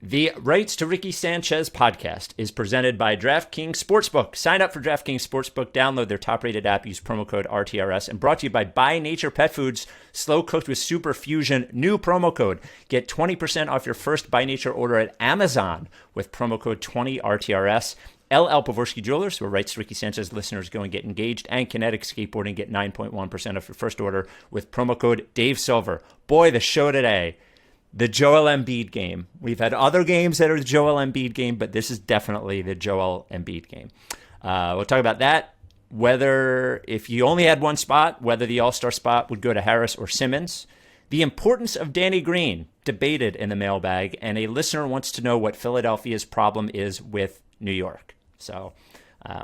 The Rights to Ricky Sanchez podcast is presented by DraftKings Sportsbook. Sign up for DraftKings Sportsbook, download their top-rated app, use promo code RTRS, and brought to you by Nature Pet Foods, slow cooked with super fusion, new promo code. Get 20% off your first By Nature order at Amazon with promo code 20RTRS. LL Pavorsky Jewelers, where Rights to Ricky Sanchez listeners go and get engaged, and Kinetic Skateboarding, get 9.1% off your first order with promo code Dave Silver. Boy, the show today. The Joel Embiid game. We've had other games that are the Joel Embiid game, but this is definitely the Joel Embiid game. We'll talk about that. Whether, if you only had one spot, whether the All-Star spot would go to Harris or Simmons. The importance of Danny Green, debated in the mailbag, and a listener wants to know what Philadelphia's problem is with New York. So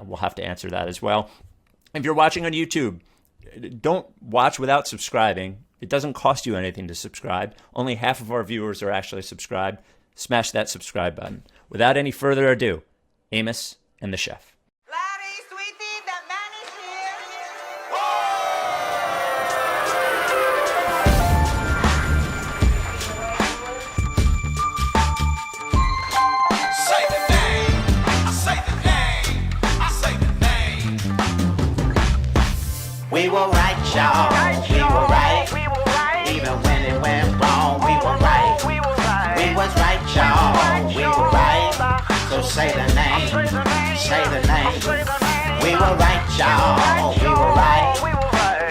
we'll have to answer that as well. If you're watching on YouTube, don't watch without subscribing. It doesn't cost you anything to subscribe. Only half of our viewers are actually subscribed. Smash that subscribe button. Without any further ado, Amos and the Chef. Larry, sweetie, the man is here. Say the name. I say the name. I say the name. We were right, y'all. We were right. Even when it went wrong, we were right. We was right, y'all. We were right. So say the name. Say the name. We were right, y'all. We were right.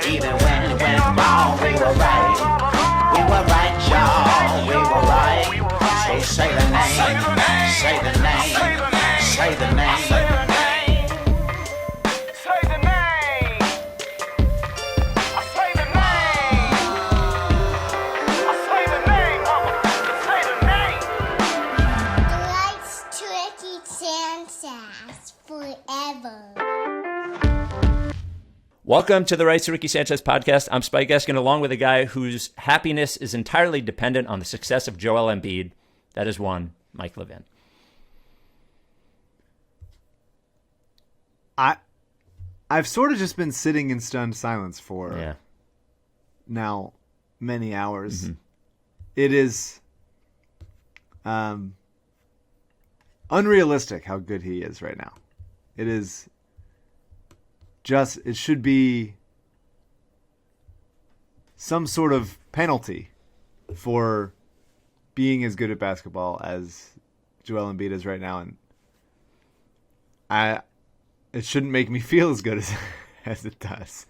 Even when it went wrong, we were right. We were right, y'all. We were right. So say the name. Say the name. Say the name. Welcome to the Rights to Ricky Sanchez podcast. I'm Spike Eskin, along with a guy whose happiness is entirely dependent on the success of Joel Embiid. That is one, Mike Levin. I've sort of just been sitting in stunned silence for now many hours. Mm-hmm. It is unrealistic how good he is right now. It is just, it should be some sort of penalty for being as good at basketball as Joel Embiid is right now, and it shouldn't make me feel as good as it does,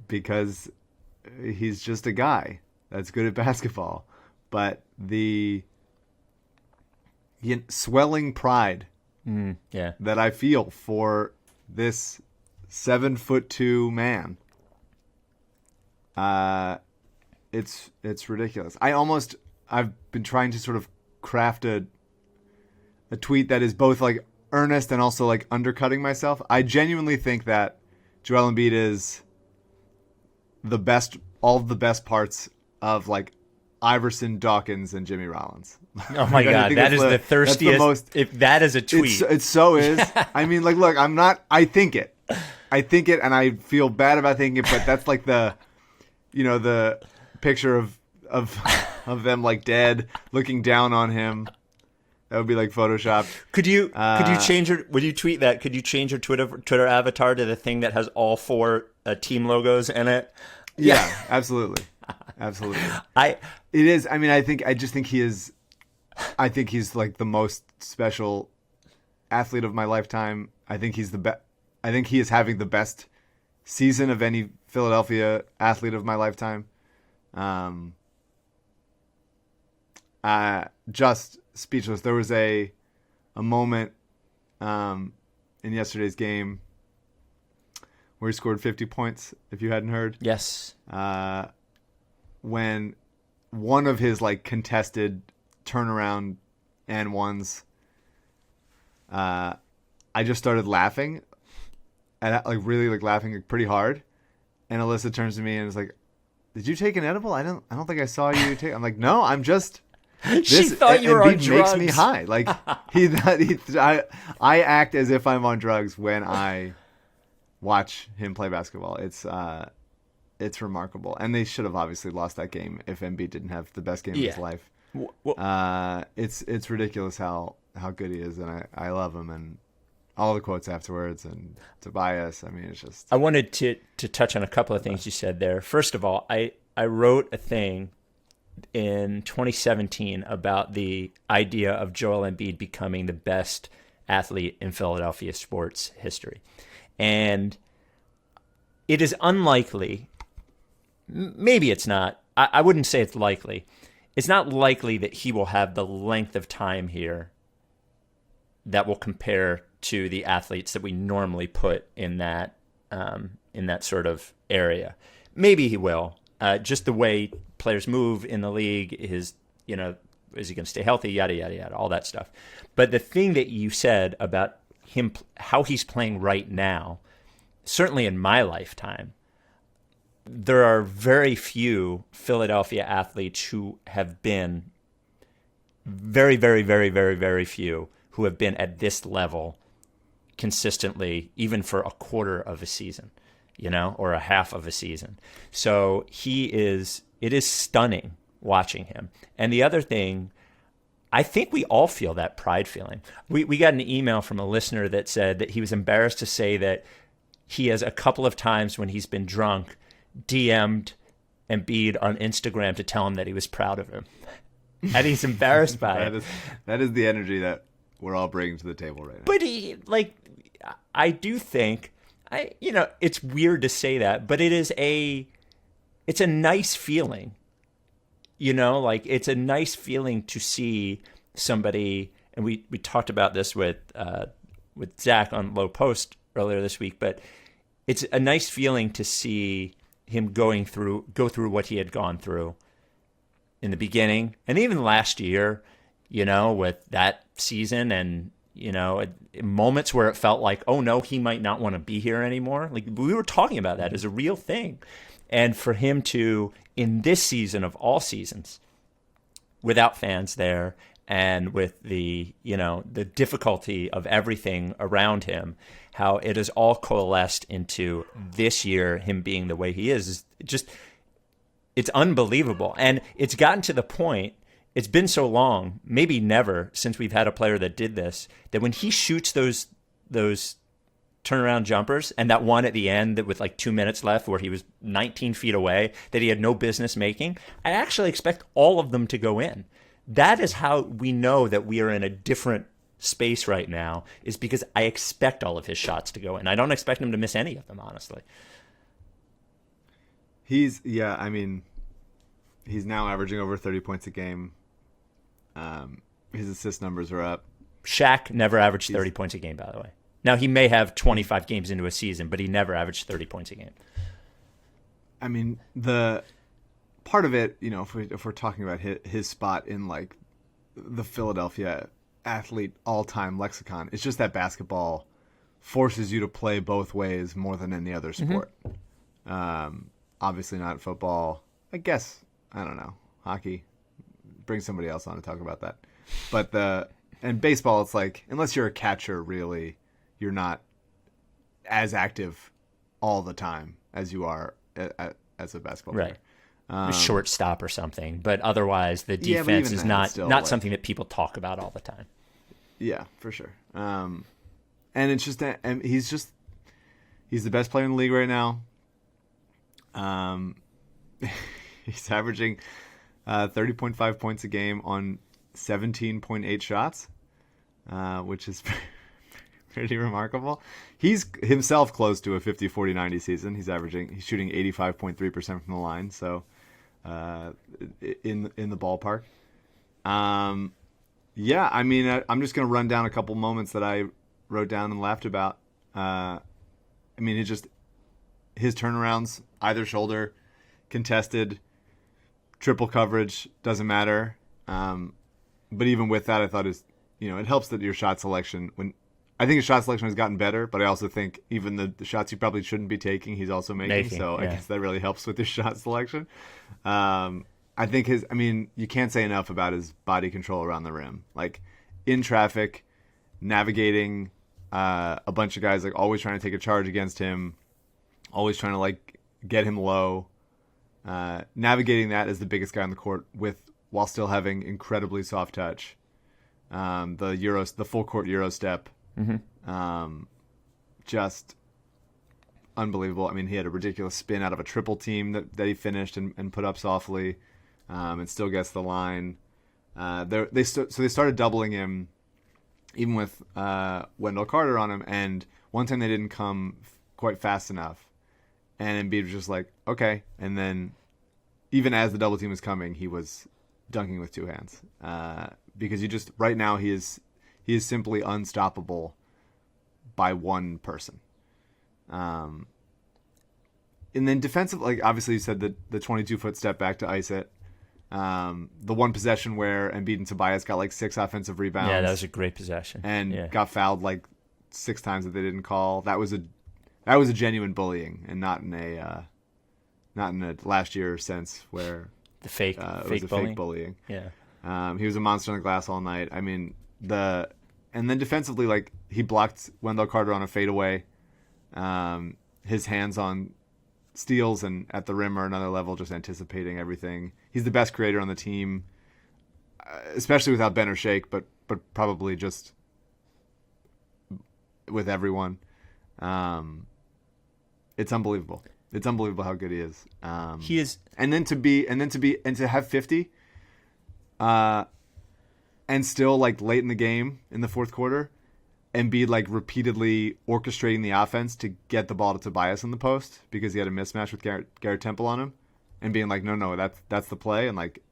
because he's just a guy that's good at basketball. But the swelling pride that I feel for this 7'2" man, it's ridiculous. I've been trying to sort of craft a tweet that is both like earnest and also like undercutting myself. I genuinely think that Joel Embiid is all of the best parts of like Iverson, Dawkins, and Jimmy Rollins. Oh my God, that is the thirstiest. If that is a tweet, it so is. I mean, like, look, I'm not. I think it, and I feel bad about thinking it. But that's like the picture of them like dead, looking down on him. That would be like Photoshopped. Could you change your? Would you tweet that? Could you change your Twitter avatar to the thing that has all four team logos in it? Yeah, absolutely. Absolutely. I just think he is. I think he's like the most special athlete of my lifetime. I think he's the best. I think he is having the best season of any Philadelphia athlete of my lifetime. Just speechless. There was a moment in yesterday's game where he scored 50 points. If you hadn't heard, yes. When one of his like contested turnaround and ones, I just started laughing, and like really like laughing like, pretty hard. And Alyssa turns to me and is like, "Did you take an edible? I don't think I saw you take." I'm like, "No, I'm just." She thought you were on drugs. Makes me high. Like I act as if I'm on drugs when I watch him play basketball. It's remarkable, and they should have obviously lost that game if Embiid didn't have the best game of his life. It's ridiculous how good he is, and I love him, and all the quotes afterwards, and Tobias. I mean, it's just. I wanted to touch on a couple of things you said there. First of all, I wrote a thing in 2017 about the idea of Joel Embiid becoming the best athlete in Philadelphia sports history. And it is unlikely, maybe it's not, I wouldn't say it's likely. It's not likely that he will have the length of time here that will compare to the athletes that we normally put in that sort of area. Maybe he will. Just the way players move in the league, is he going to stay healthy, yada, yada, yada, all that stuff. But the thing that you said about him, how he's playing right now, certainly in my lifetime, there are very few Philadelphia athletes who have been very, very, very, very, very few who have been at this level consistently, even for a quarter of a season, or a half of a season. So it is stunning watching him. And the other thing, I think we all feel that pride feeling. We got an email from a listener that said that he was embarrassed to say that he has a couple of times when he's been drunk DM'd Embiid on Instagram to tell him that he was proud of him. And he's embarrassed by it. That is the energy that we're all bringing to the table right now. But I do think, it's weird to say that, but it's a nice feeling, it's a nice feeling to see somebody, and we talked about this with Zach on Low Post earlier this week, but it's a nice feeling to see him go through what he had gone through in the beginning, and even last year, with that season, and moments where it felt like, oh no, he might not want to be here anymore. Like, we were talking about that as a real thing. And for him to, in this season of all seasons, without fans there, and with the difficulty of everything around him, how it has all coalesced into this year, him being the way he is just, it's unbelievable. And it's gotten to the point, it's been so long, maybe never, since we've had a player that did this, that when he shoots those turnaround jumpers, and that one at the end that with like 2 minutes left where he was 19 feet away that he had no business making, I actually expect all of them to go in. That is how we know that we are in a different space right now, is because I expect all of his shots to go in. I don't expect him to miss any of them, honestly. He's now averaging over 30 points a game. His assist numbers are up. Shaq never averaged 30 points a game, by the way. Now, he may have 25 games into a season, but he never averaged 30 points a game. I mean, the part of it, if we're talking about his spot in like the Philadelphia athlete all-time lexicon, it's just that basketball forces you to play both ways more than any other sport. Obviously not football. I guess, I don't know, hockey. Bring somebody else on to talk about that. But and baseball, it's like, unless you're a catcher, really, you're not as active all the time as you are as a basketball player. Right. Shortstop or something. But otherwise, the defense is not something that people talk about all the time. Yeah, for sure. And it's just that, and he's the best player in the league right now. He's averaging 30.5 points a game on 17.8 shots, which is pretty remarkable. He's himself close to a 50-40-90 season. He's shooting 85.3% from the line, so in the ballpark. Yeah, I mean, I'm just going to run down a couple moments that I wrote down and laughed about. I mean, his turnarounds, either shoulder, contested, triple coverage, doesn't matter. But even with that, I thought it helps that your shot selection, I think his shot selection has gotten better, but I also think even the shots he probably shouldn't be taking, he's also making. So I guess that really helps with his shot selection. I think you can't say enough about his body control around the rim. Like, in traffic, navigating a bunch of guys, like always trying to take a charge against him, always trying to like get him low. Navigating that as the biggest guy on the court with while still having incredibly soft touch. The full court Euro step, just unbelievable. I mean, he had a ridiculous spin out of a triple team that he finished and put up softly, and still gets the line. So they started doubling him, even with Wendell Carter on him, and one time they didn't come quite fast enough, and Embiid was just like, okay, and then even as the double team was coming, he was dunking with two hands, because right now he is simply unstoppable by one person. And then defensive, like obviously you said the 22-foot step back to ice it. The one possession where Embiid and Tobias got like 6 offensive rebounds. Yeah, that was a great possession. And got fouled like 6 times that they didn't call. That was a genuine bullying, and not in a last year sense where the fake bullying. Yeah. He was a monster on the glass all night. I mean, and then defensively, like he blocked Wendell Carter on a fadeaway. His hands on steals and at the rim are another level, just anticipating everything. He's the best creator on the team, especially without Ben or Shake, but probably just with everyone. It's unbelievable. It's unbelievable how good he is. He is, and to have 50, and still like late in the game in the fourth quarter, and be like repeatedly orchestrating the offense to get the ball to Tobias in the post because he had a mismatch with Garrett Temple on him, and being like, no, that's the play, and like,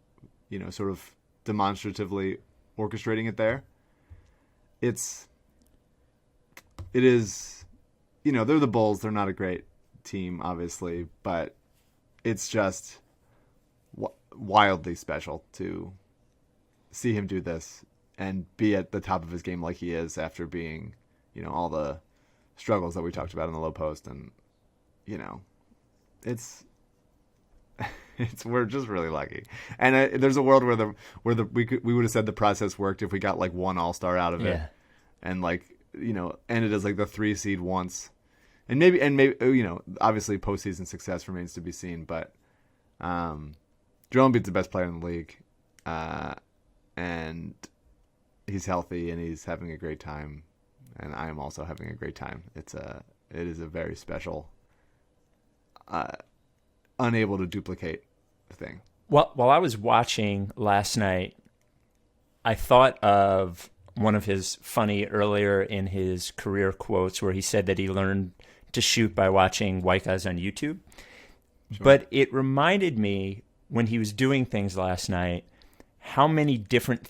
sort of demonstratively orchestrating it there. It is, they're the Bulls. They're not a great team, obviously, but it's just wildly special to see him do this and be at the top of his game like he is after being, all the struggles that we talked about in the low post. And, we're just really lucky. And there's a world where we would have said the process worked if we got like one All-Star out of it, and like, ended as like the 3 seed once, and maybe, obviously postseason success remains to be seen, but Joel Embiid's the best player in the league, and he's healthy and he's having a great time, and I am also having a great time. It is a very special, unable to duplicate thing. Well, while I was watching last night, I thought of one of his funny earlier in his career quotes where he said that he learned to shoot by watching white guys on YouTube. Sure. But it reminded me when he was doing things last night, how many different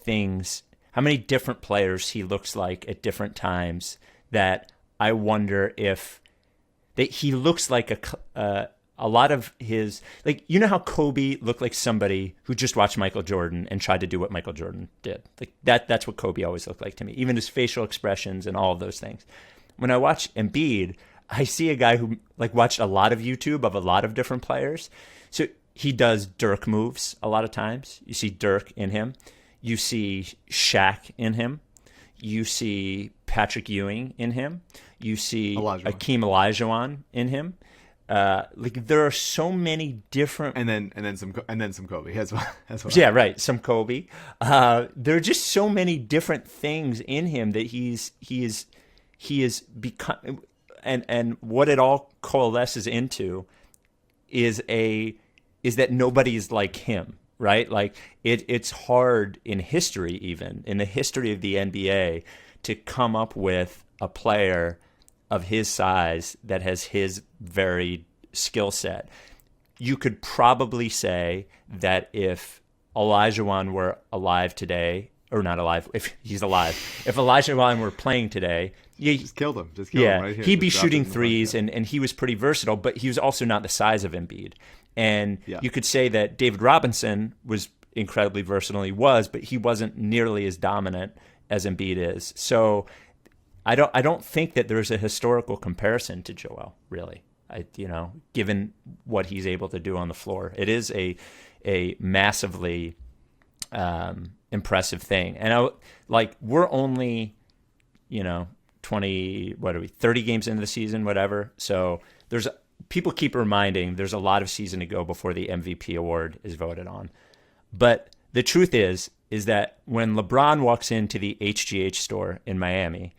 players he looks like at different times, that I wonder if that he looks like a lot of his, like, how Kobe looked like somebody who just watched Michael Jordan and tried to do what Michael Jordan did. Like that's what Kobe always looked like to me, even his facial expressions and all of those things. When I watch Embiid, I see a guy who like watched a lot of YouTube of a lot of different players. So he does Dirk moves a lot of times. You see Dirk in him. You see Shaq in him. You see Patrick Ewing in him. You see Akeem Olajuwon in him. Like there are so many different, and then some Kobe as well. Yeah, right. Some Kobe. There are just so many different things in him that he is become, and what it all coalesces into is that nobody is like him, right? Like it's hard in history, even in the history of the NBA, to come up with a player of his size that has his varied skill set. You could probably say that if Olajuwon were alive today, or not alive, if he's alive, if Olajuwon were playing today, just killed him. Just killed him right here. He'd be shooting threes, and he was pretty versatile, but he was also not the size of Embiid. And you could say that David Robinson was incredibly versatile. But he wasn't nearly as dominant as Embiid is. So I don't think that there's a historical comparison to Joel, really. Given what he's able to do on the floor, it is a massively impressive thing. And we're only 30 games into the season, whatever. So people keep reminding there's a lot of season to go before the MVP award is voted on. But the truth is that when LeBron walks into the HGH store in Miami,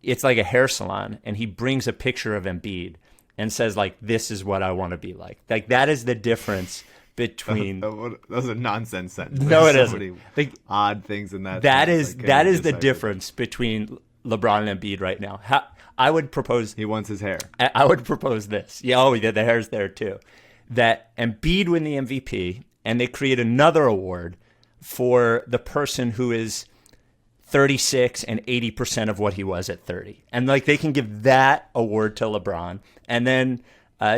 it's like a hair salon, and he brings a picture of Embiid and says, like, this is what I want to be like. Like, that is the difference between... Those are nonsense sentences. No, it so isn't. many Like, odd things in that. that sentence. is I couldn't that is the decipher. difference between LeBron and Embiid right now. I would propose... He wants his hair. I would propose this. Yeah, oh, yeah, the hair's there too. That Embiid win the MVP, and they create another award for the person who is 36 and 80% of what he was at 30. And like they can give that award to LeBron, and then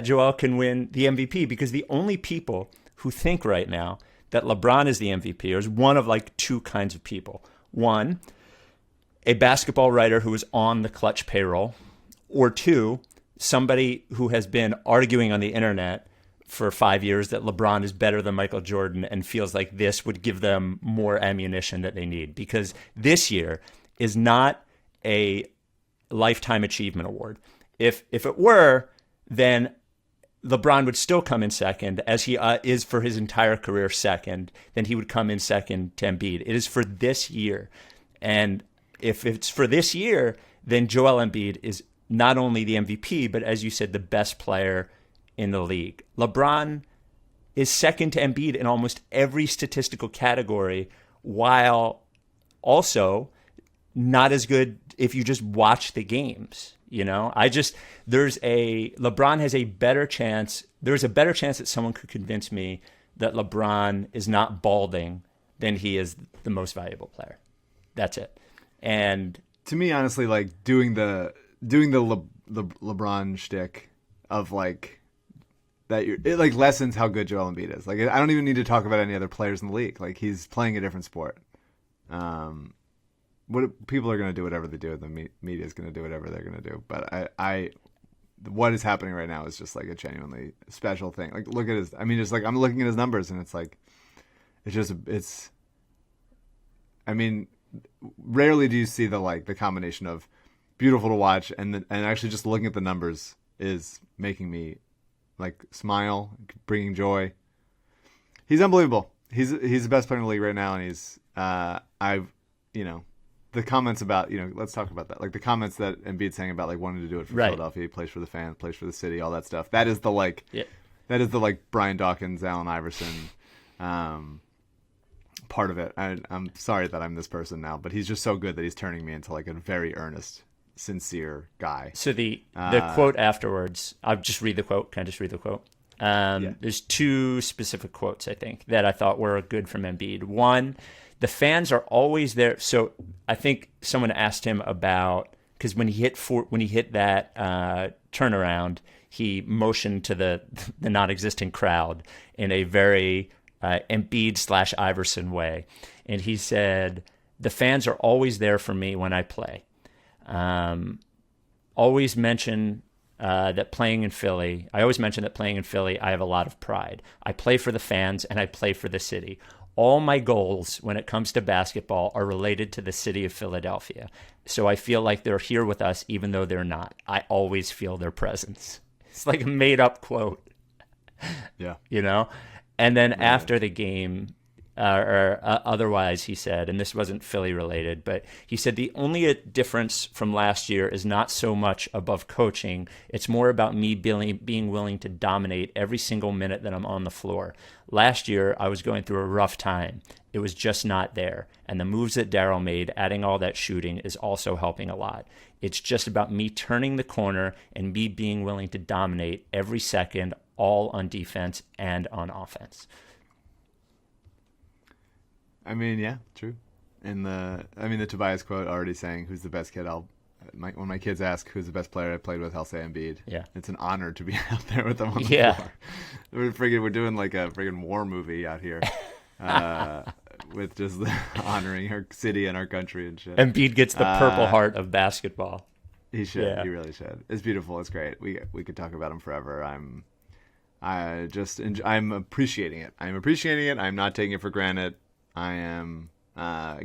Joel can win the MVP, because the only people who think right now that LeBron is the MVP is one of like two kinds of people. One, a basketball writer who is on the Clutch payroll, or two, somebody who has been arguing on the internet for 5 years that LeBron is better than Michael Jordan and feels like this would give them more ammunition that they need. Because this year is not a lifetime achievement award. If it were, then LeBron would still come in second, as he is for his entire career second. Then he would come in second to Embiid. It is for this year. And if it's for this year, then Joel Embiid is not only the MVP, but as you said, the best player in the league. LeBron is second to Embiid in almost every statistical category, while also not as good if you just watch the games. You know, LeBron has a better chance. There's a better chance that someone could convince me that LeBron is not balding than he is the most valuable player. That's it. And To me, honestly, like doing the LeBron shtick of like that, it like lessens how good Joel Embiid is. Like, I don't even need to talk about any other players in the league. Like, he's playing a different sport. What people are going to do whatever they do, the media is going to do whatever they're going to do. But what is happening right now is just like a genuinely special thing. Like, look at his. I mean, just like I'm looking at his numbers, and it's like, it's. I mean, rarely do you see the combination of beautiful to watch and actually just looking at the numbers is making me like smile, bringing joy. He's unbelievable. He's the best player in the league right now, and he's the comments about, let's talk about that. Like the comments that Embiid's saying about like wanting to do it for Philadelphia, he plays for the fans, plays for the city, all that stuff. That is the Brian Dawkins, Allen Iverson part of it. I'm sorry that I'm this person now, but he's just so good that he's turning me into like a very earnest, sincere guy. So the quote afterwards, I'll just read the quote. Can I just read the quote? There's two specific quotes, I think, that I thought were good from Embiid. One, the fans are always there. So I think someone asked him about, because when he hit that turnaround, he motioned to the non-existent crowd in a very Embiid/Iverson way, and he said, "The fans are always there for me when I play. Always mention that playing in Philly. I always mention that playing in Philly, I have a lot of pride. I play for the fans and I play for the city. All my goals when it comes to basketball are related to the city of Philadelphia. So I feel like they're here with us even though they're not. I always feel their presence." It's like a made-up quote. Yeah. And then after the game, otherwise, he said, and this wasn't Philly related, but he said the only difference from last year is not so much above coaching. It's more about me being willing to dominate every single minute that I'm on the floor. Last year, I was going through a rough time. It was just not there. And the moves that Daryl made, adding all that shooting, is also helping a lot. It's just about me turning the corner and me being willing to dominate every second, all on defense and on offense. I mean, yeah, true. And the Tobias quote already saying, "Who's the best kid?" When my kids ask who's the best player I played with, I'll say Embiid. Yeah, it's an honor to be out there with them on the floor. We're doing like a friggin' war movie out here, with just honoring our city and our country and shit. Embiid gets the Purple Heart of basketball. He should. Yeah. He really should. It's beautiful. It's great. We could talk about him forever. I'm appreciating it. I'm not taking it for granted. I am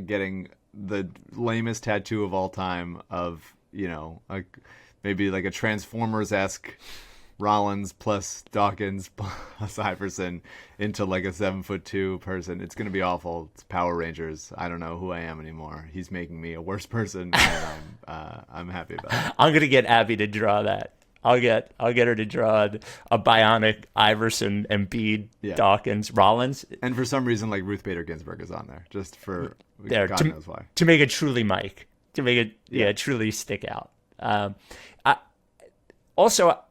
getting the lamest tattoo of all time of, maybe like a Transformers-esque Rollins plus Dawkins plus Iverson into like a 7'2" person. It's going to be awful. It's Power Rangers. I don't know who I am anymore. He's making me a worse person, and I'm happy about it. I'm going to get Abby to draw that. I'll get her to draw a bionic Iverson, Embiid, Dawkins, Rollins. And for some reason, like Ruth Bader Ginsburg is on there, just for God knows why. To make it truly Mike. To make it truly stick out.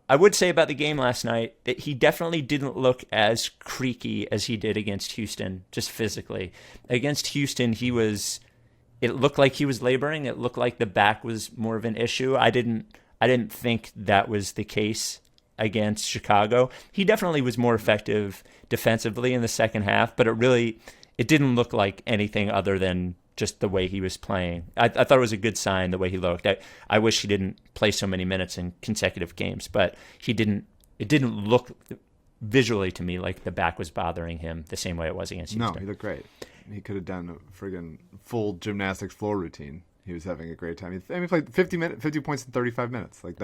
I would say about the game last night that he definitely didn't look as creaky as he did against Houston, just physically. Against Houston, it looked like he was laboring. It looked like the back was more of an issue. I didn't think that was the case against Chicago. He definitely was more effective defensively in the second half, but it didn't look like anything other than just the way he was playing. I thought it was a good sign the way he looked. I wish he didn't play so many minutes in consecutive games, but it didn't look visually to me like the back was bothering him the same way it was against Houston. No, he looked great. He could have done a friggin' full gymnastics floor routine. He was having a great time. He played 50 points in 35 minutes. Like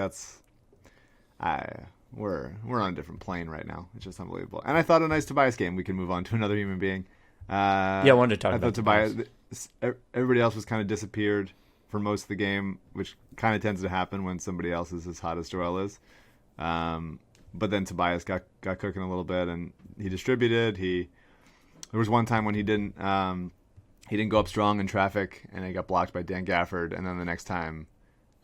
we're on a different plane right now. It's just unbelievable. And I thought a nice Tobias game. We can move on to another human being. I wanted to talk about Tobias. Everybody else was kind of disappeared for most of the game, which kind of tends to happen when somebody else is as hot as Joel is. But then Tobias got cooking a little bit, and he distributed. There was one time when he didn't go up strong in traffic, and he got blocked by Dan Gafford. And then the next time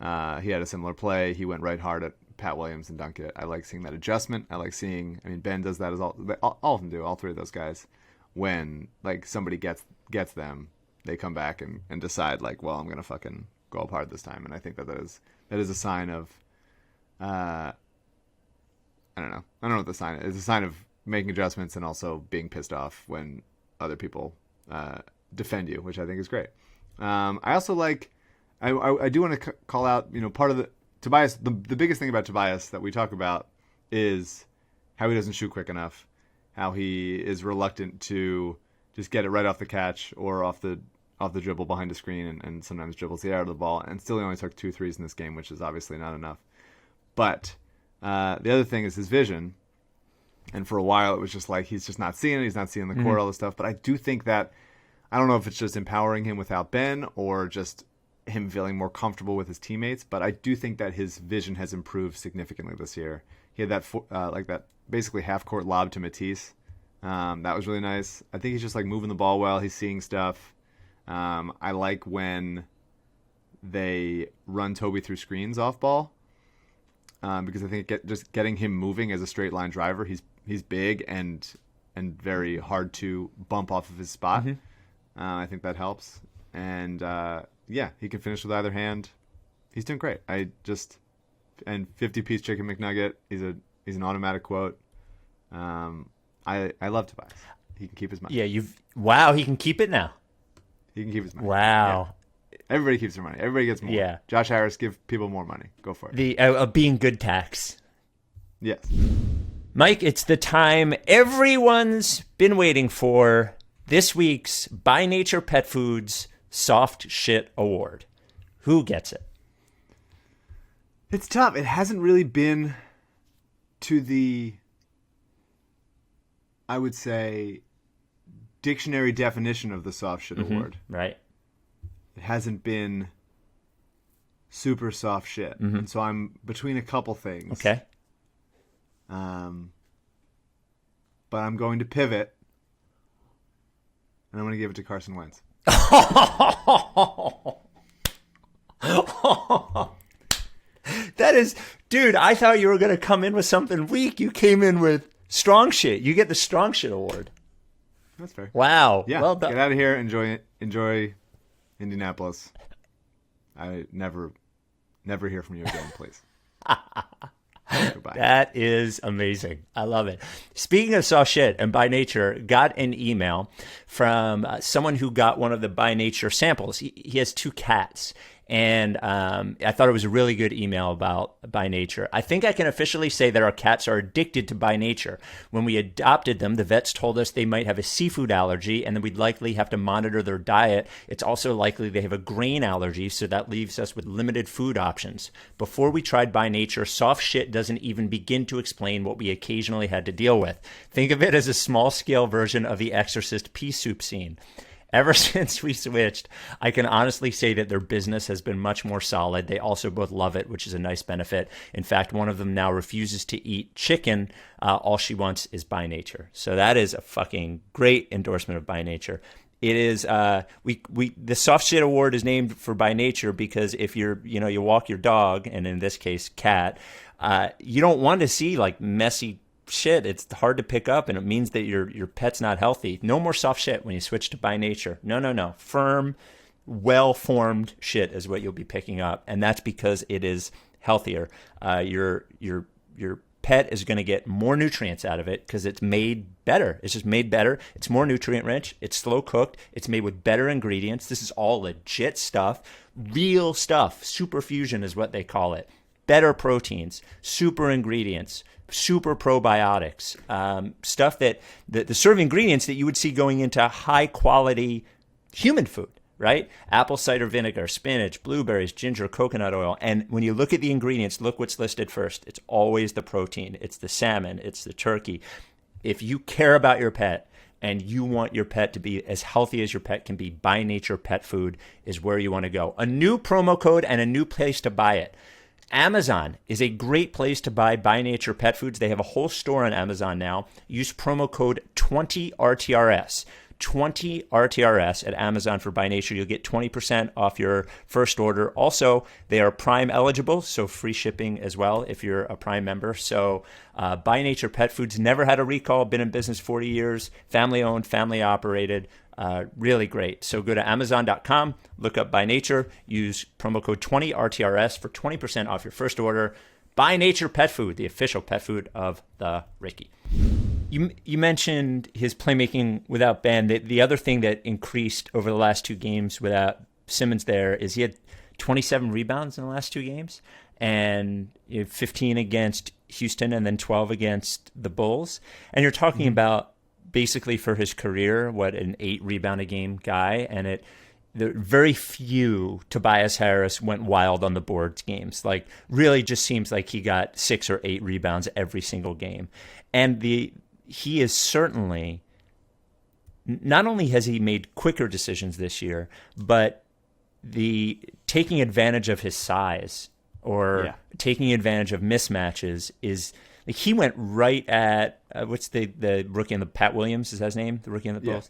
he had a similar play, he went right hard at Pat Williams and dunked it. I like seeing that adjustment. I like seeing. I mean, Ben does that as all of them do. All three of those guys. When like somebody gets them, they come back and decide like, well, I'm gonna fucking go up hard this time. And I think that is a sign of I don't know what the sign is. It's a sign of making adjustments and also being pissed off when other people defend you, which I think is great. I also like I do want to call out, part of the Tobias, the biggest thing about Tobias that we talk about is how he doesn't shoot quick enough, how he is reluctant to just get it right off the catch or off the dribble behind the screen, and sometimes dribbles the air out of the ball, and still he only took 2 threes in this game, which is obviously not enough. But the other thing is his vision, and for a while it was just like he's just not seeing it, he's not seeing the court, all this stuff. But I do think that, I don't know if it's just empowering him without Ben or just him feeling more comfortable with his teammates, but I do think that his vision has improved significantly this year. He had that that basically half-court lob to Matisse. That was really nice. I think he's just like moving the ball well. He's seeing stuff. I like when they run Toby through screens off ball, because I think just getting him moving as a straight line driver, he's big and very hard to bump off of his spot. I think that helps. And he can finish with either hand. He's doing great. And 50-piece chicken McNugget. He's an automatic quote. I love Tobias. He can keep his money. Yeah, wow, he can keep it now. He can keep his money. Wow. Yeah. Everybody keeps their money. Everybody gets more. Yeah. Josh Harris, give people more money. Go for it. The being good tax. Yes. Mike, it's the time everyone's been waiting for. This week's By Nature Pet Foods Soft Shit Award. Who gets it? It's tough. It hasn't really been to the, I would say, dictionary definition of the soft shit award. Right. It hasn't been super soft shit. And so I'm between a couple things. Okay. But I'm going to pivot, and I'm going to give it to Carson Wentz. That is, dude, I thought you were going to come in with something weak. You came in with strong shit. You get the strong shit award. That's fair. Wow. Yeah. Well done. Get out of here. Enjoy Indianapolis. I never hear from you again, please. Goodbye. That is amazing. I love it. Speaking of soft shit, and By Nature got an email from someone who got one of the By Nature samples. He has 2 cats, And I thought it was a really good email about By Nature. I think I can officially say that our cats are addicted to By Nature. When we adopted them, the vets told us they might have a seafood allergy and that we'd likely have to monitor their diet. It's also likely they have a grain allergy, so that leaves us with limited food options. Before we tried By Nature, soft shit doesn't even begin to explain what we occasionally had to deal with. Think of it as a small-scale version of the Exorcist pea soup scene. Ever since we switched, I can honestly say that their business has been much more solid. They also both love it, which is a nice benefit. In fact, one of them now refuses to eat chicken. All she wants is By Nature. So that is a fucking great endorsement of By Nature. It is the soft shit award is named for By Nature because if you walk your dog, and in this case cat, you don't want to see like messy shit. It's hard to pick up, and it means that your pet's not healthy. No more soft shit when you switch to By Nature. No. Firm, well-formed shit is what you'll be picking up, and that's because it is healthier. Your pet is going to get more nutrients out of it because it's made better. It's just made better. It's more nutrient rich. It's slow cooked. It's made with better ingredients. This is all legit stuff, real stuff. Superfusion is what they call it. Better proteins, super ingredients, super probiotics, stuff that the sort of ingredients that you would see going into high quality human food, right? Apple cider vinegar, spinach, blueberries, ginger, coconut oil. And when you look at the ingredients, look what's listed first. It's always the protein. It's the salmon. It's the turkey. If you care about your pet and you want your pet to be as healthy as your pet can be, By Nature Pet Food is where you want to go. A new promo code and a new place to buy it. Amazon is a great place to buy By Nature Pet Foods. They have a whole store on Amazon now. Use promo code 20RTRS. 20RTRS at Amazon for By Nature. You'll get 20% off your first order. Also, they are Prime eligible, so free shipping as well if you're a Prime member. So By Nature Pet Foods never had a recall, been in business 40 years, family owned, family operated. Really great. So go to Amazon.com, look up By Nature, use promo code 20RTRS for 20% off your first order. By Nature Pet Food, the official pet food of the Ricky. You mentioned his playmaking without Ben. The other thing that increased over the last two games without Simmons there is he had 27 rebounds in the last two games, and 15 against Houston and then 12 against the Bulls. And you're talking about basically for his career, an 8 rebound a game guy, and the very few Tobias Harris went wild on the boards games. Like really just seems like he got 6 or 8 rebounds every single game. And he is certainly, not only has he made quicker decisions this year, but the taking advantage of his size or taking advantage of mismatches is like he went right at what's the rookie in the Pat Williams, is that his name? The rookie in the Bulls.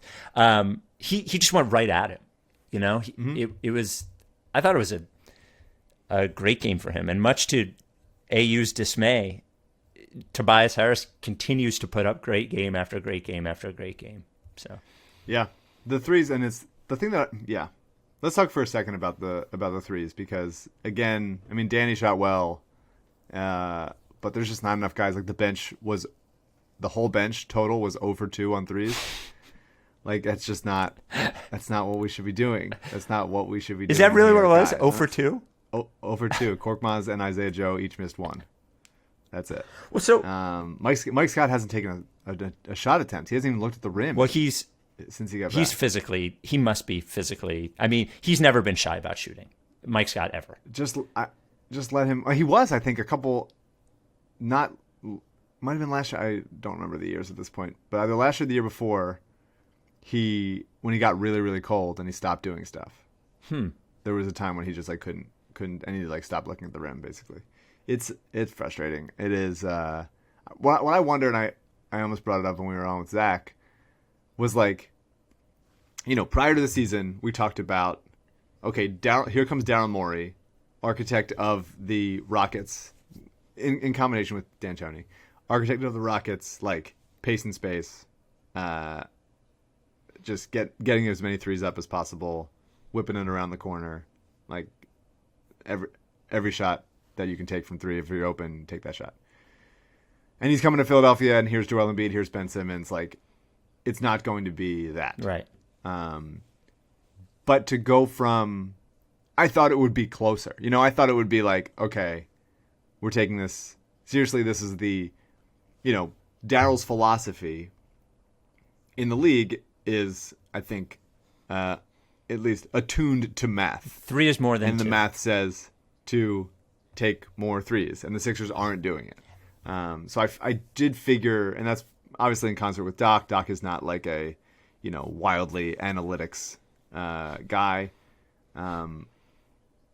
He just went right at it. It was, I thought it was a great game for him, and much to AU's dismay, Tobias Harris continues to put up great game after great game after great game. So, yeah, the threes, and it's the thing that Let's talk for a second about the threes because again, I mean, Danny shot well, but there's just not enough guys. Like the whole bench total was 0 for 2 on threes. Like that's not what we should be doing. That's not what we should be doing. Is that really what it was? 0 for 2? 0 for 2. Korkmaz and Isaiah Joe each missed 1. That's it. Well, so Mike Scott hasn't taken a shot attempt. He hasn't even looked at the rim. Well, since he got back. He must be physically. I mean, he's never been shy about shooting. Mike Scott ever. Just let him. He was, I think, a couple. Might have been last year. I don't remember the years at this point, but either last year or the year before, when he got really really cold and he stopped doing stuff. There was a time when he just like couldn't, and he like stopped looking at the rim basically. It's frustrating. It is. What I wonder, and I almost brought it up when we were on with Zach, was like, prior to the season, we talked about, okay, here comes Daryl Morey, architect of the Rockets, in combination with D'Antoni, architect of the Rockets, like pace and space, just getting as many threes up as possible, whipping it around the corner, like every shot that you can take from three, if you're open, take that shot. And he's coming to Philadelphia, and here's Joel Embiid, here's Ben Simmons. Like, it's not going to be that. Right. But to go from I thought it would be closer. I thought it would be like, okay, we're taking this seriously. This is the, Daryl's philosophy in the league is, I think, at least attuned to math. 3 is more than and 2. the math says to take more threes, and the Sixers aren't doing it. So I did figure, and that's obviously in concert with Doc. Doc is not like a, wildly analytics guy.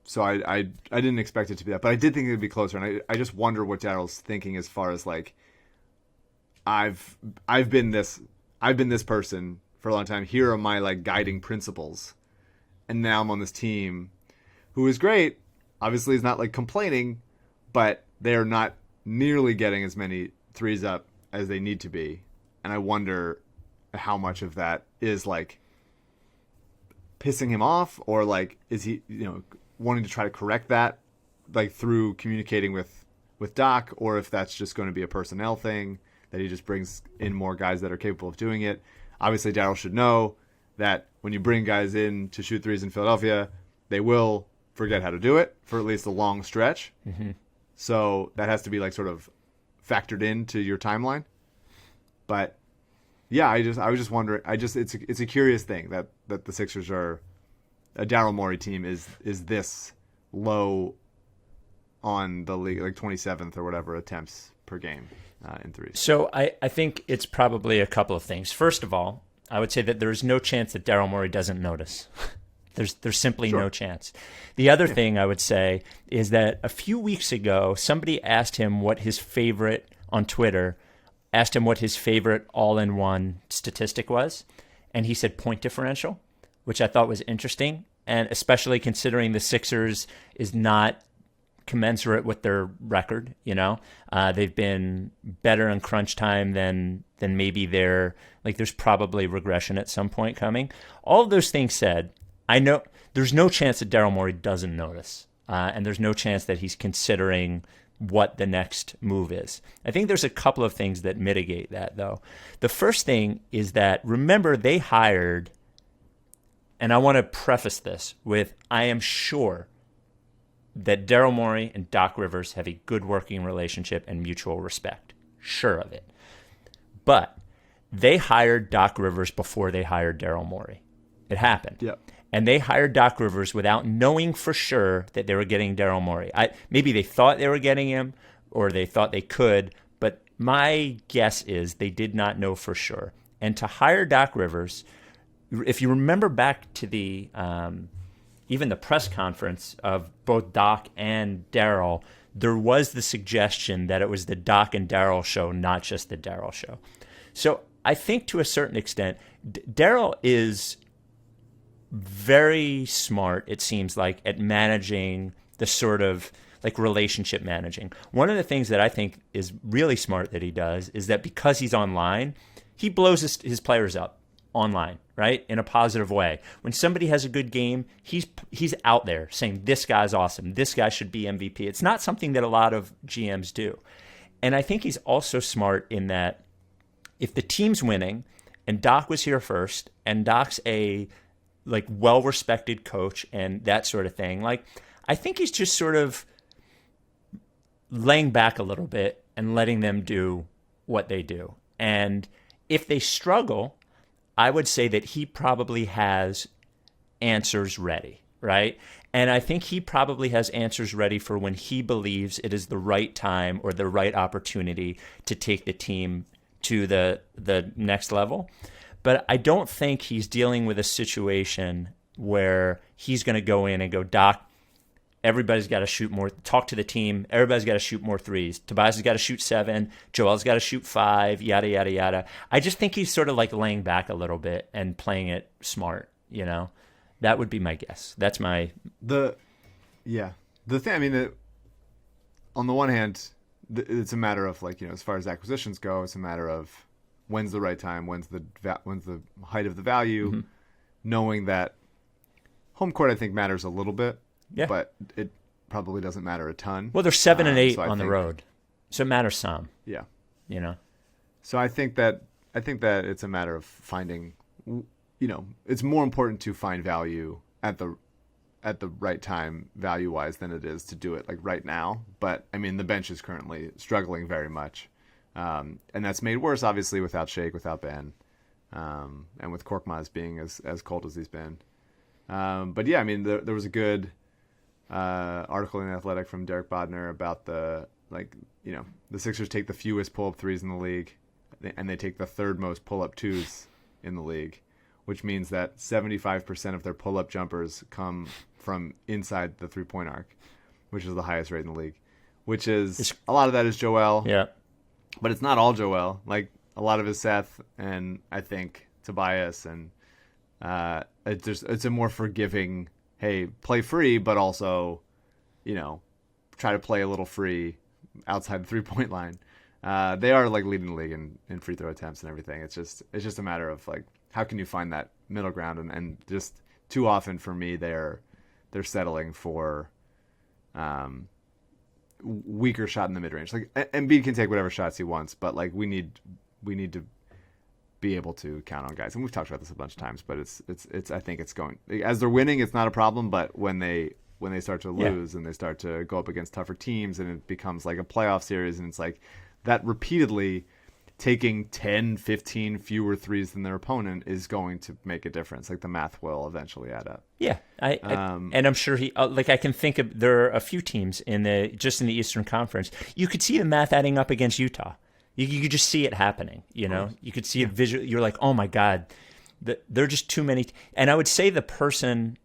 So I didn't expect it to be that, but I did think it would be closer, and I just wonder what Daryl's thinking as far as like, I've been this person for a long time. Here are my like guiding principles, and now I'm on this team, who is great. Obviously, is not like complaining, but they're not nearly getting as many threes up as they need to be, and I wonder how much of that is like pissing him off, or like is he wanting to try to correct that like through communicating with Doc, or if that's just going to be a personnel thing that he just brings in more guys that are capable of doing it. Obviously, Daryl should know that when you bring guys in to shoot threes in Philadelphia, they will forget how to do it for at least a long stretch. Mm-hmm. So that has to be like sort of factored into your timeline. But yeah, I was just wondering. It's a curious thing that the Sixers are a Daryl Morey team is this low on the league, like 27th or whatever attempts per game in threes. So I think it's probably a couple of things. First of all, I would say that there's no chance that Daryl Morey doesn't notice. There's simply no chance. The other thing I would say is that a few weeks ago, somebody asked him what his favorite all-in-one statistic was, and he said point differential, which I thought was interesting, and especially considering the Sixers is not commensurate with their record. They've been better in crunch time than maybe there's probably regression at some point coming. All of those things said, I know there's no chance that Daryl Morey doesn't notice, and there's no chance that he's considering what the next move is. I think there's a couple of things that mitigate that, though. The first thing is that, remember, they hired, and I want to preface this with, I am sure that Daryl Morey and Doc Rivers have a good working relationship and mutual respect. Sure of it. But they hired Doc Rivers before they hired Daryl Morey. It happened. Yep. And they hired Doc Rivers without knowing for sure that they were getting Daryl Morey. Maybe they thought they were getting him, or they thought they could, but my guess is they did not know for sure. And to hire Doc Rivers, if you remember back to the even the press conference of both Doc and Daryl, there was the suggestion that it was the Doc and Daryl show, not just the Daryl show. So I think to a certain extent, Daryl is very smart, it seems like, at managing the sort of like relationship managing. One of the things that I think is really smart that he does is that because he's online, he blows his players up online, right? In a positive way. When somebody has a good game, he's out there saying, this guy's awesome. This guy should be MVP. It's not something that a lot of GMs do. And I think he's also smart in that if the team's winning and Doc was here first and Doc's a like well-respected coach and that sort of thing, like I think he's just sort of laying back a little bit and letting them do what they do. And if they struggle, I would say that he probably has answers ready, right? And I think he probably has answers ready for when he believes it is the right time or the right opportunity to take the team to the next level. But I don't think he's dealing with a situation where he's going to go in and go, Doc, everybody's got to shoot more. Talk to the team. Everybody's got to shoot more threes. Tobias has got to shoot 7. Joel's got to shoot 5, yada, yada, yada. I just think he's sort of like laying back a little bit and playing it smart, That would be my guess. That's my... The thing, I mean, on the one hand, it's a matter of like, as far as acquisitions go, it's a matter of when's the right time, when's the height of the value, mm-hmm. knowing that home court I think matters a little bit, yeah. but it probably doesn't matter a ton. Well, they're 7 and 8 so on the road, so it matters some. Yeah, So I think that it's a matter of finding, it's more important to find value at the at the right time value-wise than it is to do it like right now. But I mean, the bench is currently struggling very much, and that's made worse obviously without Shake, without Ben, and with Korkmaz being as cold as he's been. But yeah, I mean, there was a good article in The Athletic from Derek Bodner about the Sixers take the fewest pull-up threes in the league, and they take the third most pull-up twos in the league, which means that 75% of their pull-up jumpers come from inside the three-point arc, which is the highest rate in the league. Which is a lot of that is Joel, Yeah. but it's not all Joel. Like a lot of it is Seth, and I think Tobias, and it's a more forgiving. Hey, play free, but also, try to play a little free outside the three-point line. They are like leading the league in free throw attempts and everything. It's just a matter of like, how can you find that middle ground? And just too often for me, they're settling for weaker shot in the mid range. Like Embiid can take whatever shots he wants, but like we need to be able to count on guys. And we've talked about this a bunch of times, but it's I think it's going, as they're winning, it's not a problem. But when they start to lose and they start to go up against tougher teams, and it becomes like a playoff series, and it's like that repeatedly taking 10, 15 fewer threes than their opponent is going to make a difference. Like the math will eventually add up. Yeah, and I'm sure he I can think of, there are a few teams in the Eastern Conference. You could see the math adding up against Utah. You could just see it happening. You could see it visually. You're like, oh my God, there are just too many. And I would say the person,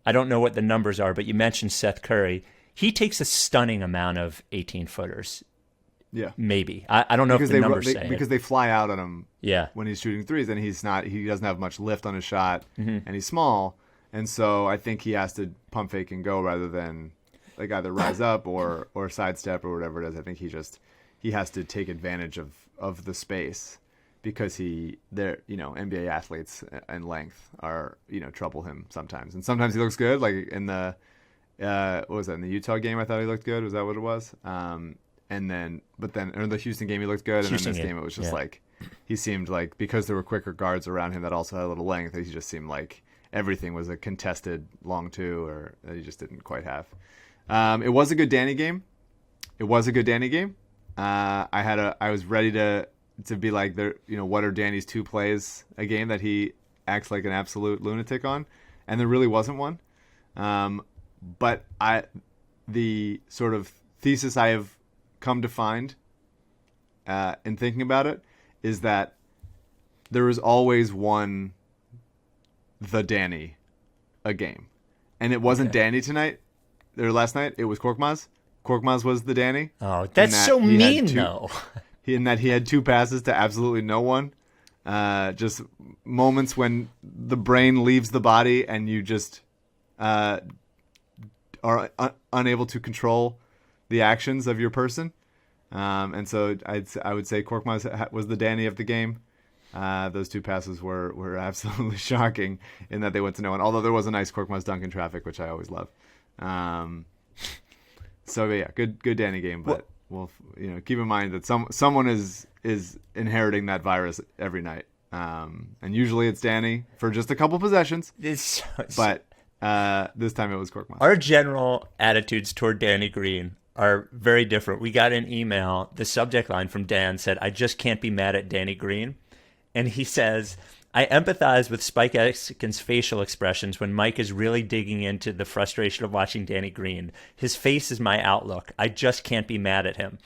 I don't know what the numbers are, but you mentioned Seth Curry. He takes a stunning amount of 18-footers. Yeah, maybe. I don't know if the numbers say because it. they fly out on him. Yeah. When he's shooting threes, and he doesn't have much lift on his shot, and he's small, and so I think he has to pump fake and go rather than like either rise up or sidestep or whatever it is. I think he has to take advantage of the space, because NBA athletes and length are trouble him sometimes, and sometimes he looks good. Like in the what was that, in the Utah game? I thought he looked good. Was that what it was? And then, or the Houston game, he looked good. And then this game, it was just like, he seemed like, because there were quicker guards around him that also had a little length, he just seemed like everything was a contested long two, or that he just didn't quite have. It was a good Danny game. I was ready to be like, what are Danny's two plays a game that he acts like an absolute lunatic on? And there really wasn't one. But the sort of thesis I have come to find in thinking about it is that there is always one the Danny a game, and it wasn't Danny tonight or last night. It was Korkmaz. Korkmaz was the Danny. Oh, that's so mean, though. In that he had two passes to absolutely no one. Just moments when the brain leaves the body and you just are unable to control the actions of your person, and so I would say Korkmaz was the Danny of the game. Those two passes were absolutely shocking in that they went to no one. Although there was a nice Korkmaz dunk in traffic, which I always love. So yeah, good Danny game, but we'll keep in mind that someone is inheriting that virus every night, and usually it's Danny for just a couple possessions. But this time it was Korkmaz. Our general attitudes toward Danny Green are very different. We got an email. The subject line from Dan said, "I just can't be mad at Danny Green," and he says, "I empathize with Spike Eskin's facial expressions when Mike is really digging into the frustration of watching Danny Green. His face is my outlook. I just can't be mad at him.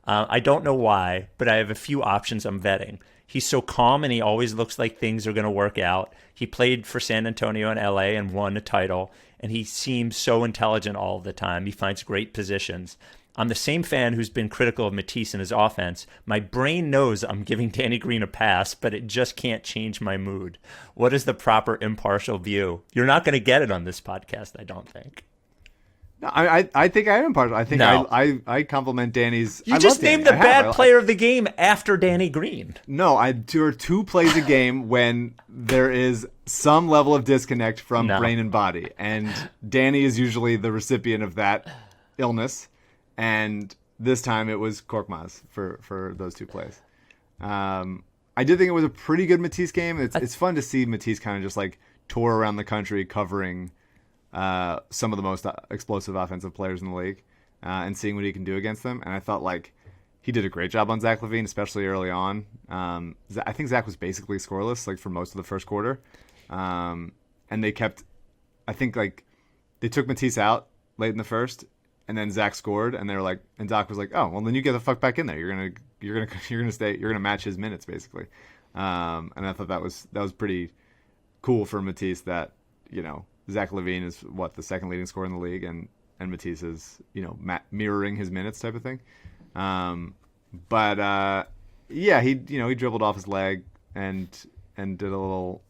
I don't know why, but I have a few options I'm vetting. He's so calm, and he always looks like things are going to work out. He played for San Antonio and LA and won a title, and he seems so intelligent all the time. He finds great positions. I'm the same fan who's been critical of Matisse and his offense. My brain knows I'm giving Danny Green a pass, but it just can't change my mood. What is the proper impartial view?" You're not going to get it on this podcast, I don't think. No, I think I am impartial. I think No. I compliment Danny's. You I just love Danny. named the I have. bad player of the game after Danny Green. No, there are two plays a game when there is some level of disconnect from brain and body, and Danny is usually the recipient of that illness. And this time it was Korkmaz for those two plays. I did think it was a pretty good Matisse game. It's fun to see Matisse kind of just like tour around the country covering some of the most explosive offensive players in the league, and seeing what he can do against them. And I thought like he did a great job on Zach LaVine, especially early on. I think Zach was basically scoreless like for most of the first quarter, and they kept. I think like they took Matisse out late in the first, and then Zach scored, and they were like, and Doc was like, "Oh, well, then you get the fuck back in there. You're gonna match his minutes basically." And I thought that was pretty cool for Matisse that Zach LaVine is the second leading scorer in the league, and Matisse is mirroring his minutes type of thing. But he dribbled off his leg and did a little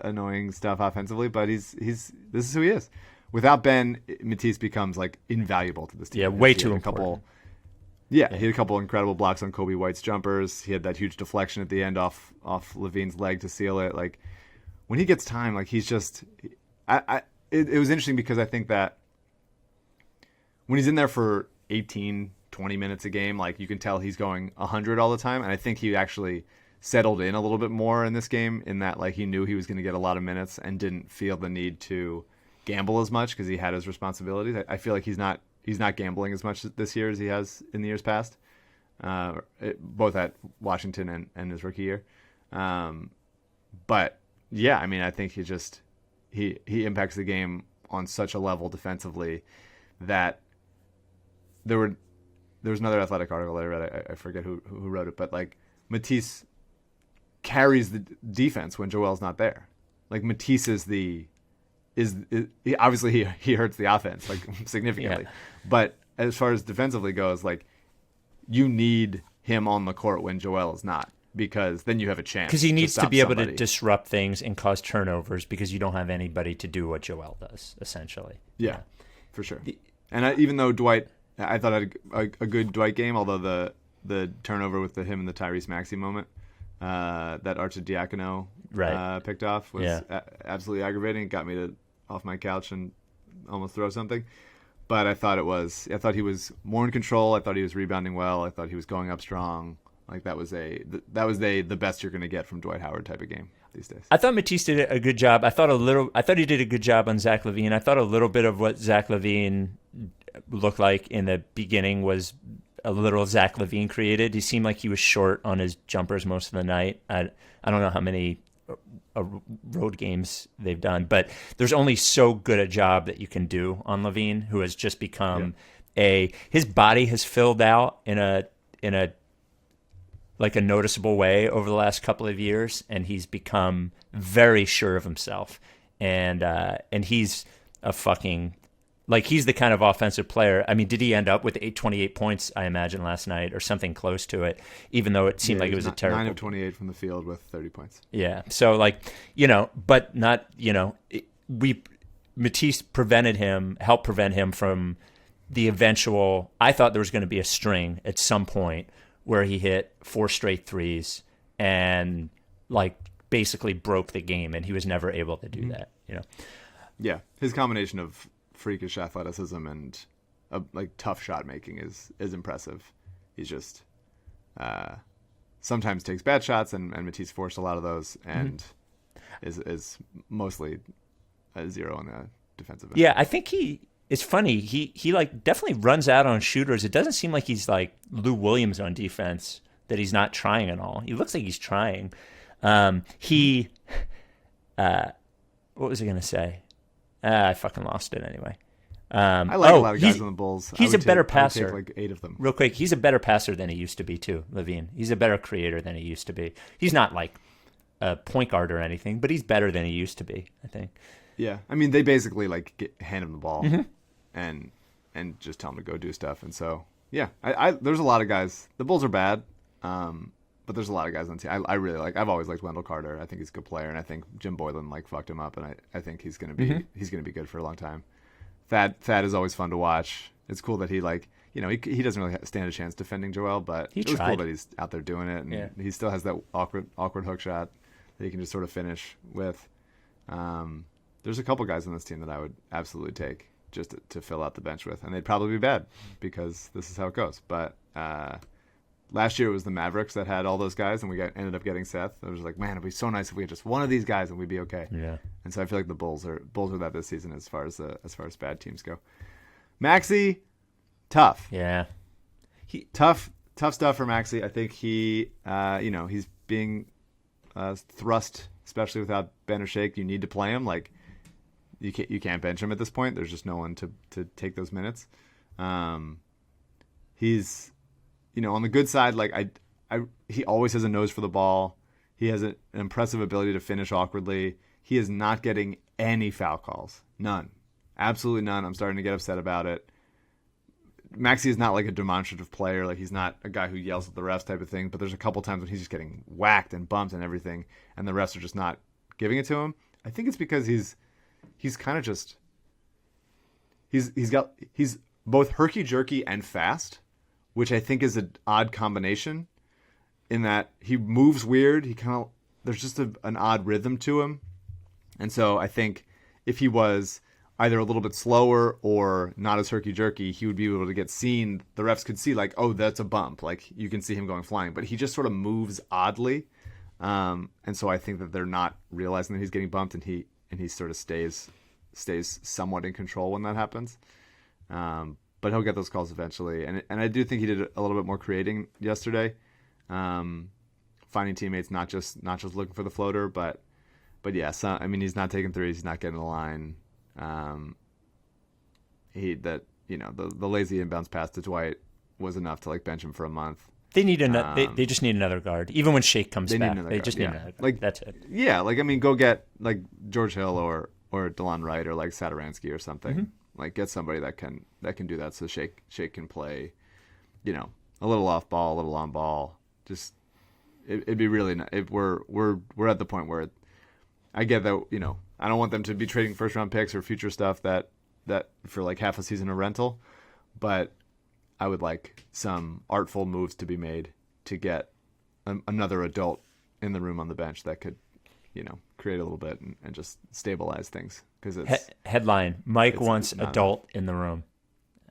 annoying stuff offensively, but this is who he is. Without Ben, Matisse becomes like invaluable to this team. Yeah, way too important. He had a couple incredible blocks on Kobe White's jumpers. He had that huge deflection at the end off LaVine's leg to seal it. Like when he gets time, like he's just. It was interesting because I think that when he's in there for 18, 20 minutes a game, like you can tell he's going 100 all the time, and I think he actually settled in a little bit more in this game in that like he knew he was going to get a lot of minutes and didn't feel the need to gamble as much because he had his responsibilities. I feel like he's not gambling as much this year as he has in the years past, both at Washington and his rookie year. But yeah, I mean, I think he impacts the game on such a level defensively that there was another Athletic article that I read. I forget who wrote it, but like Matisse carries the defense when Joel's not there. Like Matisse obviously he hurts the offense like significantly, but as far as defensively goes, like you need him on the court when Joel is not, because then you have a chance. Because he needs to be able to disrupt things and cause turnovers because you don't have anybody to do what Joel does, essentially. Yeah. For sure. Even though Dwight, I thought had a good Dwight game, although the turnover with him and the Tyrese Maxey moment that Arcidiacono picked off was absolutely aggravating. It got me off my couch and almost throw something. But I thought he was more in control. I thought he was rebounding well. I thought he was going up strong. Like that was the best you're going to get from Dwight Howard type of game these days. I thought Matisse did a good job. I thought he did a good job on Zach LaVine. I thought a little bit of what Zach LaVine looked like in the beginning was a little Zach LaVine created. He seemed like he was short on his jumpers most of the night. I don't know how many road games they've done, but there's only so good a job that you can do on LaVine, who has just become his body has filled out in a like a noticeable way over the last couple of years, and he's become very sure of himself, and he's a fucking he's the kind of offensive player. I mean, did he end up with 28 points, I imagine, last night or something close to it, even though it seemed like it was a terrible 9 of 28 from the field with 30 points. Yeah. So but not, Matisse helped prevent him from the eventual, I thought there was going to be a string at some point where he hit 4 straight threes and basically broke the game, and he was never able to do that, Yeah. His combination of freakish athleticism and tough shot making is impressive. He's just sometimes takes bad shots, and Matisse forced a lot of those, and is mostly a 0 on the defensive end. Yeah, I think it's funny. He definitely runs out on shooters. It doesn't seem like he's like Lou Williams on defense, that he's not trying at all. He looks like he's trying. What was I going to say? I fucking lost it anyway. I like a lot of guys on the Bulls. He's a better passer. I would take 8 of them. Real quick, he's a better passer than he used to be too, LaVine. He's a better creator than he used to be. He's not like a point guard or anything, but he's better than he used to be, I think. Yeah. I mean, they basically hand him the ball and just tell him to go do stuff. And so, yeah, there's a lot of guys. The Bulls are bad, but there's a lot of guys on the team. I really I've always liked Wendell Carter. I think he's a good player, and I think Jim Boylan fucked him up, and I think he's gonna be good for a long time. Thad is always fun to watch. It's cool that he he doesn't really stand a chance defending Joel, but it was cool that he's out there doing it, and he still has that awkward hook shot that he can just sort of finish with. There's a couple guys on this team that I would absolutely take just to fill out the bench with, and they'd probably be bad because this is how it goes. But last year it was the Mavericks that had all those guys, and we ended up getting Seth. It was like, man, it'd be so nice if we had just one of these guys and we'd be okay. Yeah. And so I feel like the Bulls are that this season as far as bad teams go. Maxey, tough. Yeah. Tough stuff for Maxey. I think he, he's being thrust, especially without Ben or Shake. You need to play him. Like you can't bench him at this point. There's just no one to take those minutes. He's, on the good side, like he always has a nose for the ball. He has an impressive ability to finish awkwardly. He is not getting any foul calls. None. Absolutely none. I'm starting to get upset about it. Maxey is not like a demonstrative player. Like he's not a guy who yells at the refs type of thing, but there's a couple times when he's just getting whacked and bumped and everything, and the refs are just not giving it to him. I think it's because he's kind of just he's both herky-jerky and fast, which I think is an odd combination in that he moves weird. There's just an odd rhythm to him. And so I think if he was either a little bit slower or not as herky-jerky, he would be able to get seen. The refs could see like, oh, that's a bump. Like you can see him going flying, but he just sort of moves oddly. And so I think that they're not realizing that he's getting bumped, and he sort of stays somewhat in control when that happens. But he'll get those calls eventually. And I do think he did a little bit more creating yesterday. Finding teammates, not just looking for the floater, but yeah, he's not taking threes, he's not getting the line. The lazy inbounds pass to Dwight was enough to like bench him for a month. They need they just need another guard. Even when Shake comes back, they just need another guard. Like that's it. Yeah, go get like George Hill or DeLon Wright or like Satoransky or something. Mm-hmm. Like get somebody that can do that, so Shake can play, a little off ball, a little on ball. Just it'd be really nice. We're at the point where I get that I don't want them to be trading first round picks or future stuff that for like half a season of rental, but I would like some artful moves to be made to get another adult in the room on the bench that could, create a little bit and just stabilize things. Because it's headline: Mike wants adult in the room.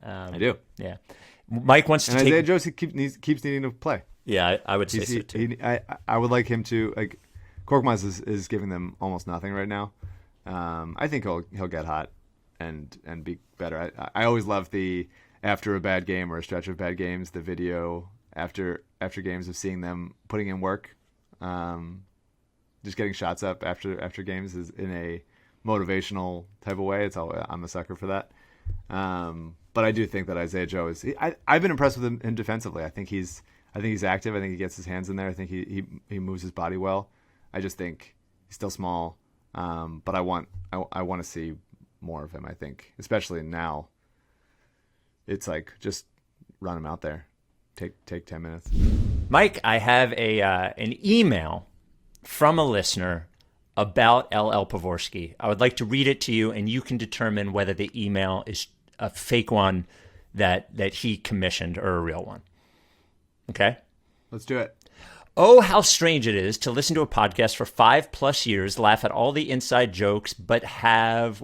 I do. Yeah, Mike wants to. And Isaiah Joe keeps needing to play. Yeah, I would say so too. I would like him to like. Korkmaz is giving them almost nothing right now. I think he'll get hot and be better. I always love the after a bad game or a stretch of bad games, the video after games of seeing them putting in work, just getting shots up after games is in a motivational type of way. I'm a sucker for that. But I do think that Isaiah Joe is. I've been impressed with him defensively. I think he's active. I think he gets his hands in there. I think he moves his body well. I just think he's still small, but I want to see more of him. I think, especially now, it's like just run him out there, take 10 minutes. Mike, I have an email from a listener about LL Pavorsky. I would like to read it to you, and you can determine whether the email is a fake one that he commissioned or a real one. Okay, let's do it. Oh, how strange it is to listen to a podcast for 5+ years, laugh at all the inside jokes, but have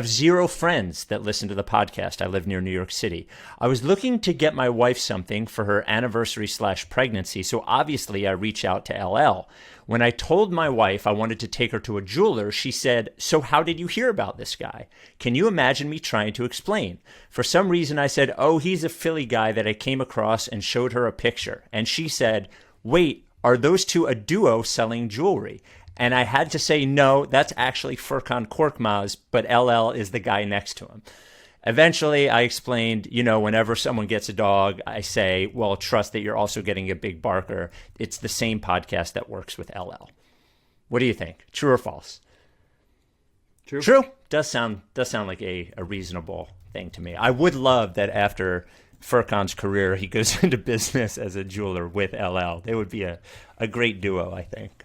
zero friends that listen to the podcast. I live near New York City. I was looking to get my wife something for her anniversary/pregnancy, so obviously I reach out to LL. When I told my wife I wanted to take her to a jeweler, she said, "So how did you hear about this guy?" Can you imagine me trying to explain? For some reason I said, "Oh, he's a Philly guy that I came across," and showed her a picture. And she said, "Wait, are those two a duo selling jewelry?" And I had to say, no, that's actually Furkan Korkmaz, but LL is the guy next to him. Eventually, I explained, whenever someone gets a dog, I say, well, trust that you're also getting a big barker. It's the same podcast that works with LL. What do you think? True or false? True. Does sound like a reasonable thing to me. I would love that after Furkan's career, he goes into business as a jeweler with LL. They would be a great duo, I think.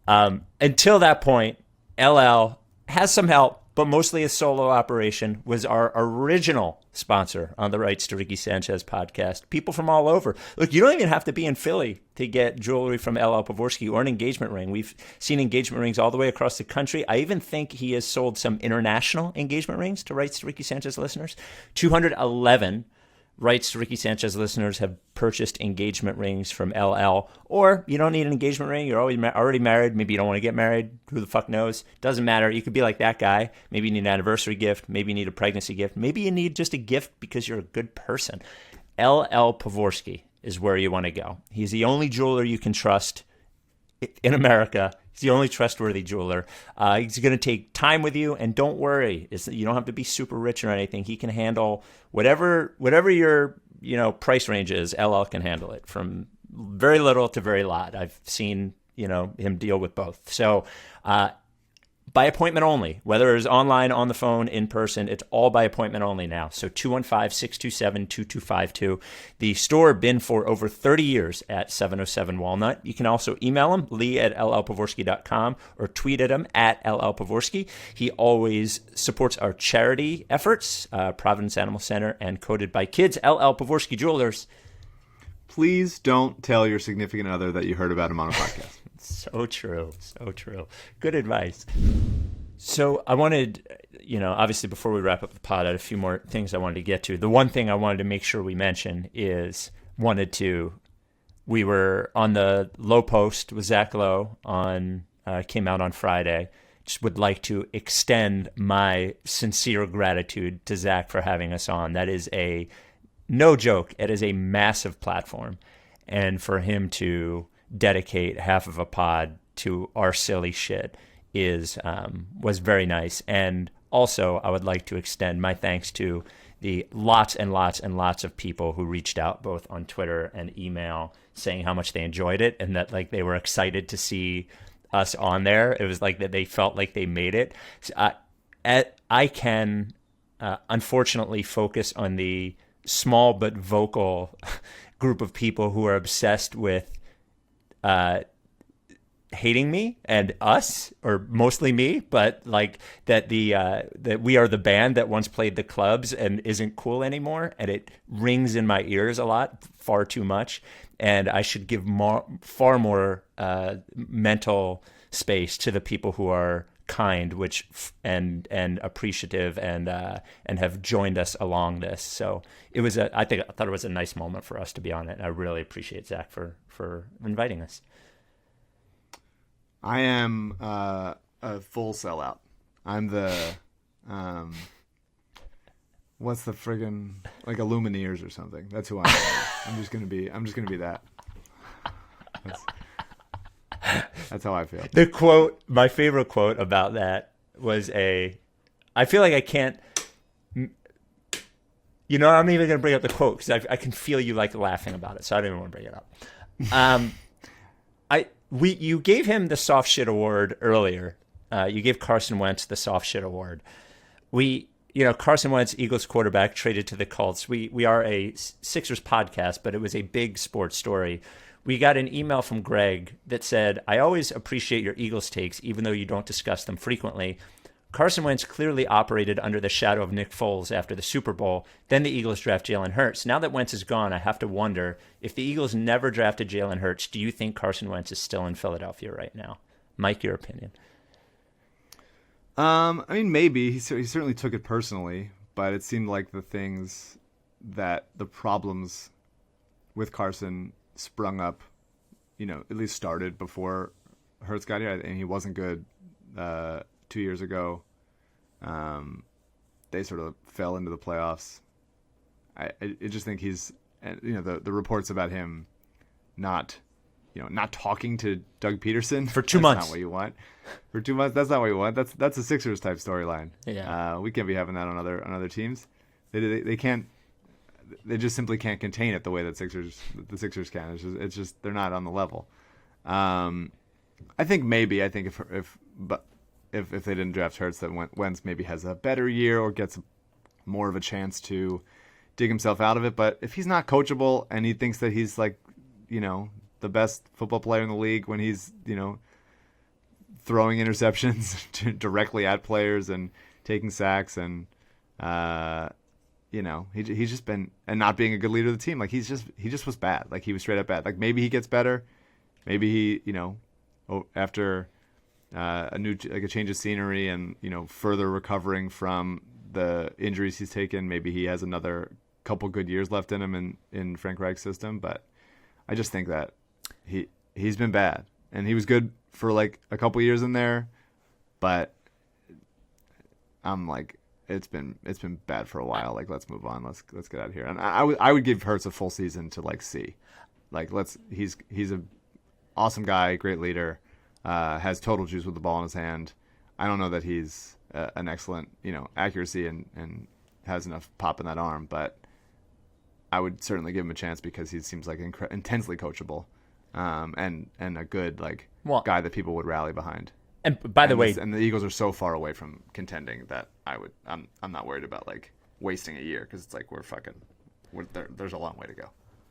Until that point, LL has some help, but mostly a solo operation, was our original sponsor on the Rights to Ricky Sanchez podcast. People from all over. Look, you don't even have to be in Philly to get jewelry from LL Pavorsky or an engagement ring. We've seen engagement rings all the way across the country. I even think he has sold some international engagement rings to Rights to Ricky Sanchez listeners. 211 Rights to Ricky Sanchez listeners have purchased engagement rings from LL. Or you don't need an engagement ring. You're always already married. Maybe you don't want to get married. Who the fuck knows? Doesn't matter. You could be like that guy. Maybe you need an anniversary gift. Maybe you need a pregnancy gift. Maybe you need just a gift because you're a good person. LL Pavorsky is where you want to go. He's the only jeweler you can trust in America. He's the only trustworthy jeweler. He's going to take time with you, and don't worry. You don't have to be super rich or anything. He can handle whatever your price range is. LL can handle it from very little to very lot. I've seen him deal with both. So by appointment only, whether it's online, on the phone, in person, it's all by appointment only now. So 215-627-2252. The store been for over 30 years at 707 Walnut. You can also email him, lee@llpavorsky.com, or tweet at him at @llpavorsky. He always supports our charity efforts, Providence Animal Center and Coded by Kids. LL Pavorsky Jewelers. Please don't tell your significant other that you heard about him on a podcast. So true. So true. Good advice. So I wanted, obviously before we wrap up the pod, I had a few more things I wanted to get to. The one thing I wanted to make sure we mention is we were on the Low Post with Zach Lowe came out on Friday. Just would like to extend my sincere gratitude to Zach for having us on. That is no joke. It is a massive platform. And for him to dedicate half of a pod to our silly shit was very nice. And also, I would like to extend my thanks to the lots and lots and lots of people who reached out both on Twitter and email saying how much they enjoyed it and that they were excited to see us on there. It was like that they felt like they made it. So I can unfortunately focus on the small but vocal group of people who are obsessed with hating me and us, or mostly me, but that we are the band that once played the clubs and isn't cool anymore, and it rings in my ears a lot, far too much, and I should give far more mental space to the people who are kind, and appreciative, and have joined us along this. So it was I thought it was a nice moment for us to be on it. And I really appreciate Zach for inviting us. I am a full sellout. I'm the what's the friggin' a Lumineers or something. That's who I am. I'm just gonna be that. That's how I feel. My favorite quote about that was I feel like I can't, I'm not even going to bring up the quote because I can feel you laughing about it. So I don't even want to bring it up. You gave him the soft shit award earlier. You gave Carson Wentz the soft shit award. Carson Wentz, Eagles quarterback, traded to the Colts. We are a Sixers podcast, but it was a big sports story. We got an email from Greg that said, I always appreciate your Eagles takes, even though you don't discuss them frequently. Carson Wentz clearly operated under the shadow of Nick Foles after the Super Bowl. Then the Eagles draft Jalen Hurts. Now that Wentz is gone, I have to wonder, if the Eagles never drafted Jalen Hurts, do you think Carson Wentz is still in Philadelphia right now? Mike, your opinion. Maybe. He certainly took it personally, but it seemed like the problems with Carson sprung up, at least started before Hurts got here, and he wasn't good 2 years ago. They sort of fell into the playoffs. I just think he's, the reports about him not talking to Doug Peterson for 2 months. That's not what you want. For 2 months, that's not what you want. That's a Sixers type storyline. Yeah. We can't be having that on other teams. They can't. They just simply can't contain it the way that the Sixers can. It's just they're not on the level. I think if they didn't draft Hurts, that Wentz maybe has a better year or gets more of a chance to dig himself out of it. But if he's not coachable and he thinks that he's the best football player in the league when he's throwing interceptions directly at players and taking sacks and he's just been, and not being a good leader of the team. He just was bad. He was straight up bad. Maybe he gets better. Maybe he, after a change of scenery and, further recovering from the injuries he's taken, maybe he has another couple good years left in him in Frank Reich's system, but I just think that he's been bad, and he was good for like a couple years in there, but I'm like, it's been bad for a while. Like, let's move on. Let's get out of here. And I would give Hurts a full season to like see, like he's a awesome guy, great leader, has total juice with the ball in his hand. I don't know that he's an excellent, accuracy and has enough pop in that arm, but I would certainly give him a chance because he seems like intensely coachable, and a good guy that people would rally behind. And by the way, and the Eagles are so far away from contending that I'm not worried about like wasting a year, because it's like there's a long way to go.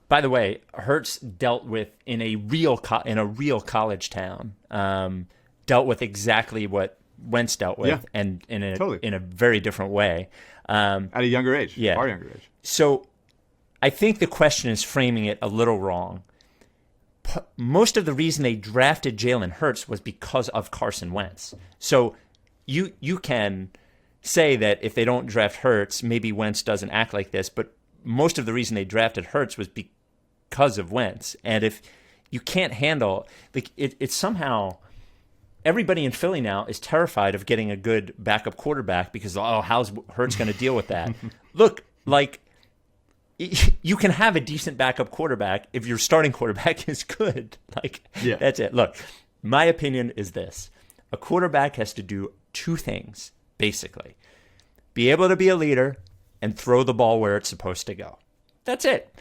By the way, Hurts dealt with in a real college town, dealt with exactly what Wentz dealt with, and in a very different way. At a younger age, far younger age. So I think the question is framing it a little wrong. Most of the reason they drafted Jalen Hurts was because of Carson Wentz. So you can say that if they don't draft Hurts, maybe Wentz doesn't act like this, but most of the reason they drafted Hurts was because of Wentz. And if you can't handle it's somehow everybody in Philly now is terrified of getting a good backup quarterback because how's Hurts going to deal with that? Look, you can have a decent backup quarterback if your starting quarterback is good. That's it. Look, my opinion is this. A quarterback has to do two things, basically. Be able to be a leader and throw the ball where it's supposed to go. That's it.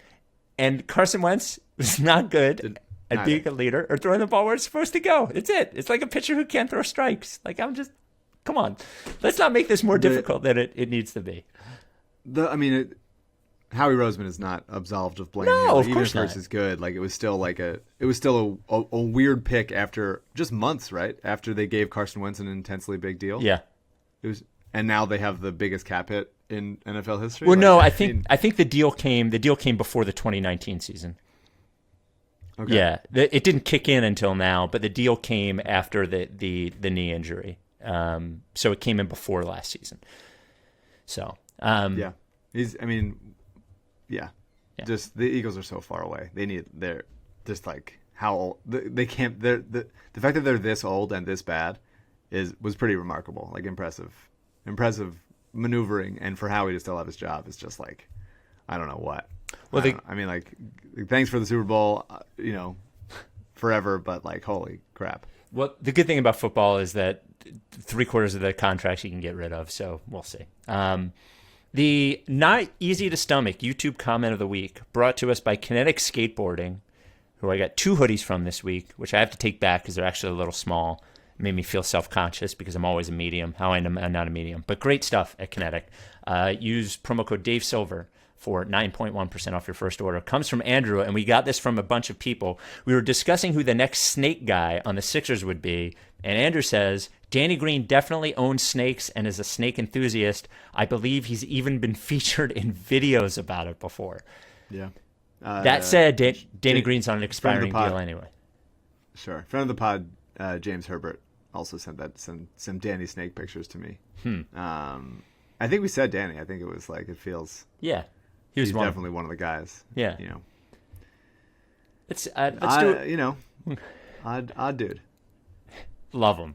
And Carson Wentz is not good at being a leader or throwing the ball where it's supposed to go. It's it. It's like a pitcher who can't throw strikes. Come on. Let's not make this more difficult than it needs to be. Howie Roseman is not absolved of blame. No, of even course if Hurts not. is good. It was still a weird pick after just months, right? After they gave Carson Wentz an intensely big deal. Yeah. And now they have the biggest cap hit in NFL history. Well, no, I think the deal came before the 2019 season. Okay. Yeah, it didn't kick in until now, but the deal came after the knee injury. So it came in before last season. So yeah, yeah. Just the Eagles are so far away. They're just like how old they can't. The fact that they're this old and this bad was pretty remarkable. Impressive maneuvering, and for Howie to still have his job is just like, I don't know what. Well, thanks for the Super Bowl, forever, but holy crap. Well, the good thing about football is that 3/4 of the contracts you can get rid of, so we'll see. The not easy to stomach YouTube comment of the week brought to us by Kinetic Skateboarding, who I got 2 hoodies from this week, which I have to take back because they're actually a little small. It made me feel self-conscious because I'm always a medium. How I'm not a medium. But great stuff at Kinetic. Use promo code Dave Silver for 9.1% off your first order. Comes from Andrew, and we got this from a bunch of people. We were discussing who the next snake guy on the Sixers would be, and Andrew says, Danny Green definitely owns snakes and is a snake enthusiast. I believe he's even been featured in videos about it before. Yeah. That said, Danny Green's on an expiring deal anyway. Sure. Friend of the pod, James Herbert, also sent some Danny snake pictures to me. I think we said Danny. I think it was it feels. Yeah. He's definitely one of the guys. Yeah. Let's do it. Odd dude. Love him.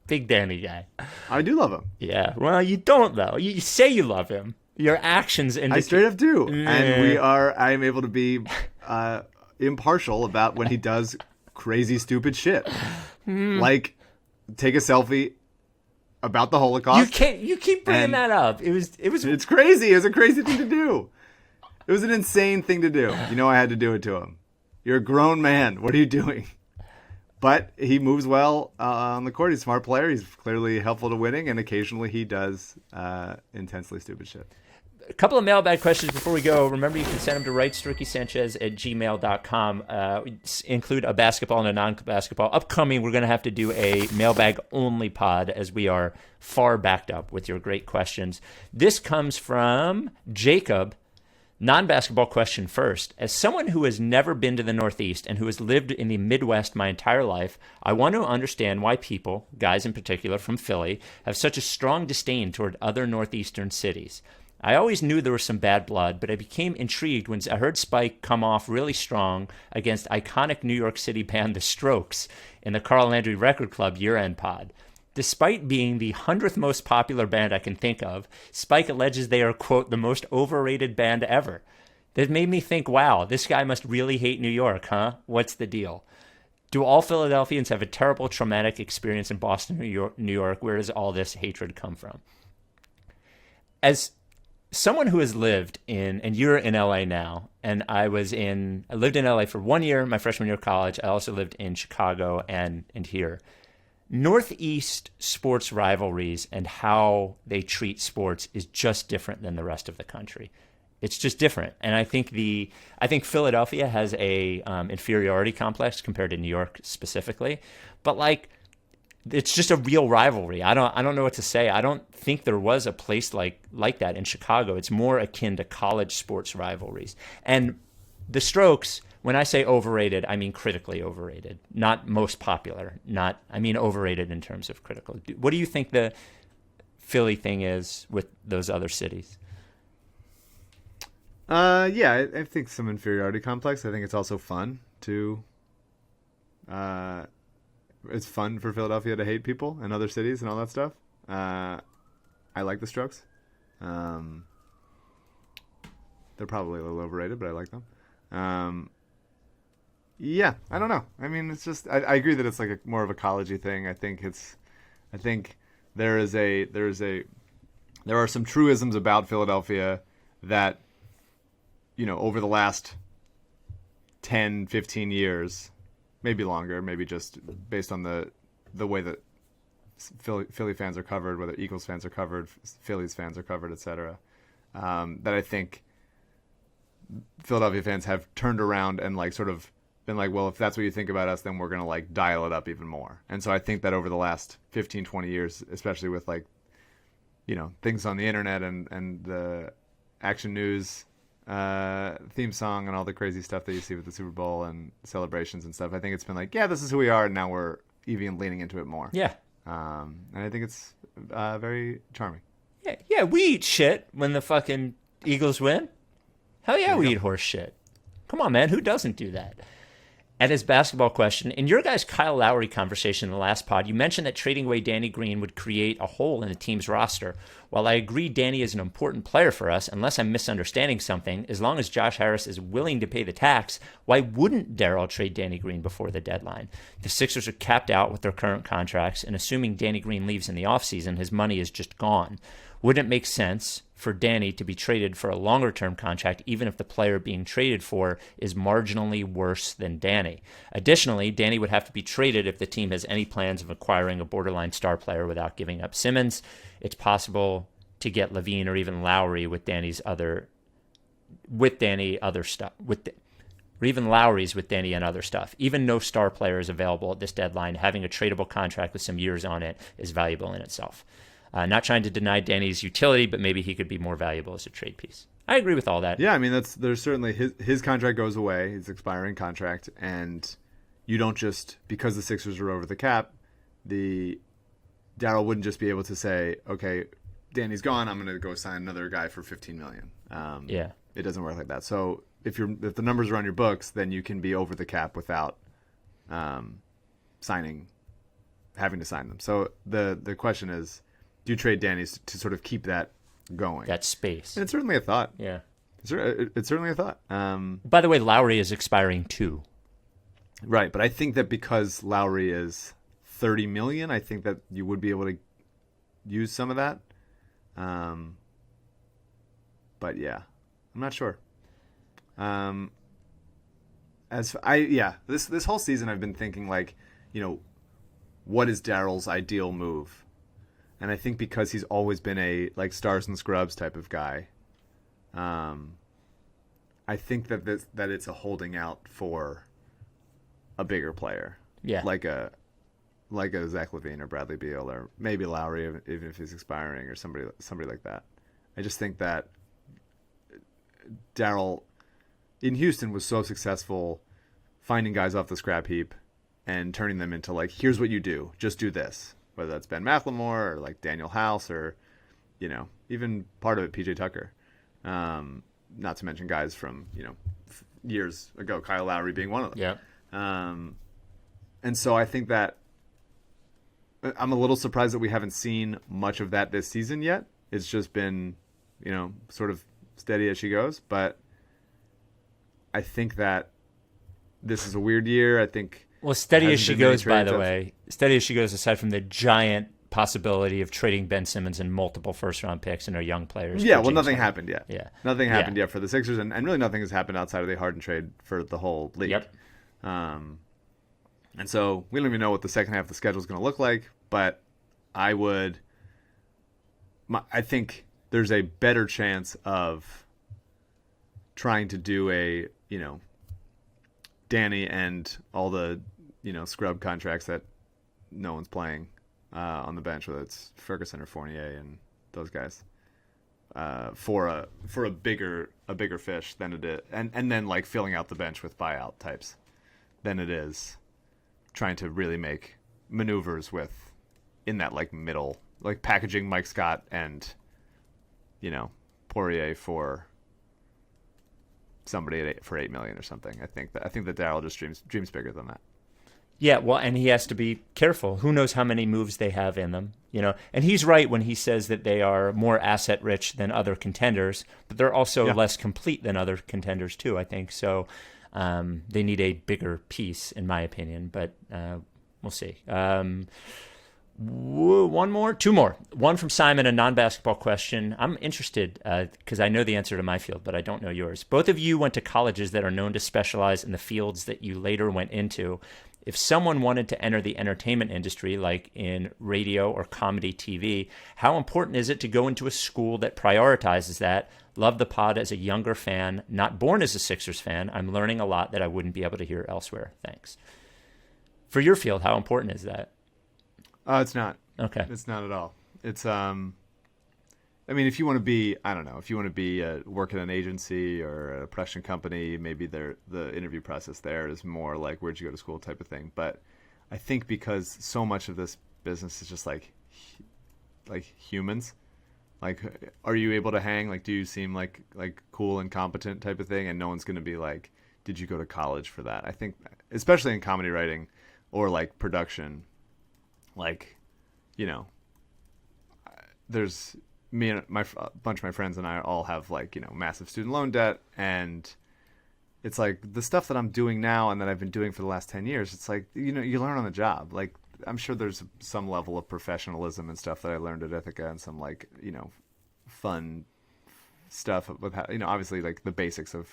Big Danny guy. I do love him. Yeah. Well, you don't though. You say you love him. Your actions indicate. I straight up do. And I'm able to be impartial about when he does crazy, stupid shit. Like take a selfie about the Holocaust. You keep bringing that up. It's crazy. It was a crazy thing to do. It was an insane thing to do. I had to do it to him. You're a grown man. What are you doing? But he moves well on the court. He's a smart player. He's clearly helpful to winning, and occasionally he does intensely stupid shit. A couple of mailbag questions before we go. Remember, you can send them to rightstrickiesanchez@gmail.com. Include a basketball and a non-basketball. Upcoming, we're going to have to do a mailbag-only pod as we are far backed up with your great questions. This comes from Jacob. Non-basketball question first. As someone who has never been to the Northeast and who has lived in the Midwest my entire life, I want to understand why people, guys in particular from Philly, have such a strong disdain toward other Northeastern cities. I always knew there was some bad blood, but I became intrigued when I heard Spike come off really strong against iconic New York City band The Strokes in the Carl Landry Record Club year-end pod. Despite being the 100th most popular band I can think of, Spike alleges they are, quote, the most overrated band ever. That made me think, wow, this guy must really hate New York, huh? What's the deal? Do all Philadelphians have a terrible traumatic experience in Boston, New York? Where does all this hatred come from? As someone who has lived in, and you're in LA now, and I lived in LA for 1 year, my freshman year of college. I also lived in Chicago and here. Northeast sports rivalries and how they treat sports is just different than the rest of the country. It's just different, and I think Philadelphia has a inferiority complex compared to New York specifically, but like it's just a real rivalry. I don't know what to say. I don't think there was a place like that in Chicago. It's more akin to college sports rivalries. And the Strokes, when I say overrated, I mean critically overrated, not most popular. I mean overrated in terms of critical. What do you think the Philly thing is with those other cities? Yeah, I think some inferiority complex. I think it's also fun to. It's fun for Philadelphia to hate people in other cities and all that stuff. I like the Strokes. They're probably a little overrated, but I like them. Yeah, I don't know. I mean, it's just I agree that it's like more of a collegey thing. I think there are some truisms about Philadelphia that, you know, over the last 10, 15 years, maybe longer, maybe just based on the way that Philly fans are covered, whether Eagles fans are covered, Phillies fans are covered, etc. That I think Philadelphia fans have turned around and like sort of been like, well, if that's what you think about us, then we're going to like dial it up even more. And so I think that over the last 15, 20 years, especially with like, you know, things on the internet and the Action News theme song and all the crazy stuff that you see with the Super Bowl and celebrations and stuff, I think it's been like, yeah, this is who we are, and now we're even leaning into it more. Yeah. And I think it's very charming. Yeah, we eat shit when the fucking Eagles win. Hell yeah, we eat horse shit. Come on, man, who doesn't do that? And his basketball question, in your guys' Kyle Lowry conversation in the last pod, you mentioned that trading away Danny Green would create a hole in the team's roster. While I agree Danny is an important player for us, unless I'm misunderstanding something, as long as Josh Harris is willing to pay the tax, why wouldn't Daryl trade Danny Green before the deadline? The Sixers are capped out with their current contracts, and assuming Danny Green leaves in the offseason, his money is just gone. Wouldn't it make sense for Danny to be traded for a longer-term contract, even if the player being traded for is marginally worse than Danny? Additionally, Danny would have to be traded if the team has any plans of acquiring a borderline star player without giving up Simmons. It's possible to get Levine or even Lowry with Danny's other stuff. Or even Lowry's with Danny and other stuff. Even no star player is available at this deadline. Having a tradable contract with some years on it is valuable in itself. Not trying to deny Danny's utility, but maybe he could be more valuable as a trade piece. I agree with all that. Yeah, I mean, there's certainly his contract goes away, his expiring contract, and you don't just, because the Sixers are over the cap, Daryl wouldn't just be able to say, okay, Danny's gone, I'm going to go sign another guy for $15 million. Yeah, it doesn't work like that. So if the numbers are on your books, then you can be over the cap without having to sign them. So the question is, do you trade Danny's to sort of keep that going? That space. And it's certainly a thought. Yeah. It's certainly a thought. By the way, Lowry is expiring too. Right, but I think that because Lowry is $30 million, I think that you would be able to use some of that. But yeah, I'm not sure. This whole season I've been thinking like, you know, what is Daryl's ideal move? And I think because he's always been a like stars and scrubs type of guy, I think that it's a holding out for a bigger player. Yeah. Like a Zach LaVine or Bradley Beal or maybe Lowry, even if he's expiring, or somebody like that. I just think that Daryl in Houston was so successful finding guys off the scrap heap and turning them into like, here's what you do, just do this. Whether that's Ben McLemore or like Daniel House or even part of it, PJ Tucker. Not to mention guys from, years ago, Kyle Lowry being one of them. Yeah. And so I think that I'm a little surprised that we haven't seen much of that this season yet. It's just been, sort of steady as she goes. But I think that this is a weird year. I think. Well, steady as she goes, by the trades way, steady as she goes, aside from the giant possibility of trading Ben Simmons and multiple first-round picks and our young players. Yeah, well, nothing happened yet. Yeah. Nothing happened yet for the Sixers, and really nothing has happened outside of the Harden trade for the whole league. Yep. And so we don't even know what the second half of the schedule is going to look like, but I think there's a better chance of trying to do a, Danny and all the, scrub contracts that no one's playing on the bench, whether it's Ferguson or Fournier and those guys, for a bigger fish than it is, and then like filling out the bench with buyout types than it is trying to really make maneuvers in that like middle, like packaging Mike Scott and Poirier for somebody for $8 million or something. I think that Daryl just dreams bigger than that. Yeah, well, and he has to be careful. Who knows how many moves they have in them, And he's right when he says that they are more asset rich than other contenders, but they're also less complete than other contenders too, I think. So they need a bigger piece, in my opinion, but we'll see. Two more. One from Simon, a non-basketball question. I'm interested because I know the answer to my field, but I don't know yours. Both of you went to colleges that are known to specialize in the fields that you later went into. If someone wanted to enter the entertainment industry, like in radio or comedy TV, how important is it to go into a school that prioritizes that? Love the pod as a younger fan, not born as a Sixers fan. I'm learning a lot that I wouldn't be able to hear elsewhere. Thanks. For your field, how important is that? It's not. Okay. It's not at all. It's if you want to be, I don't know, if you want to be work at an agency or a production company, maybe the interview process there is more like where'd you go to school type of thing. But I think because so much of this business is just like humans, like are you able to hang? Like do you seem like cool and competent type of thing? And no one's going to be like, did you go to college for that? I think especially in comedy writing or like production, like there's me and a bunch of my friends and I all have massive student loan debt, and it's like the stuff that I'm doing now and that I've been doing for the last 10 years, it's like, you learn on the job. Like I'm sure there's some level of professionalism and stuff that I learned at Ithaca and some fun stuff with obviously like the basics of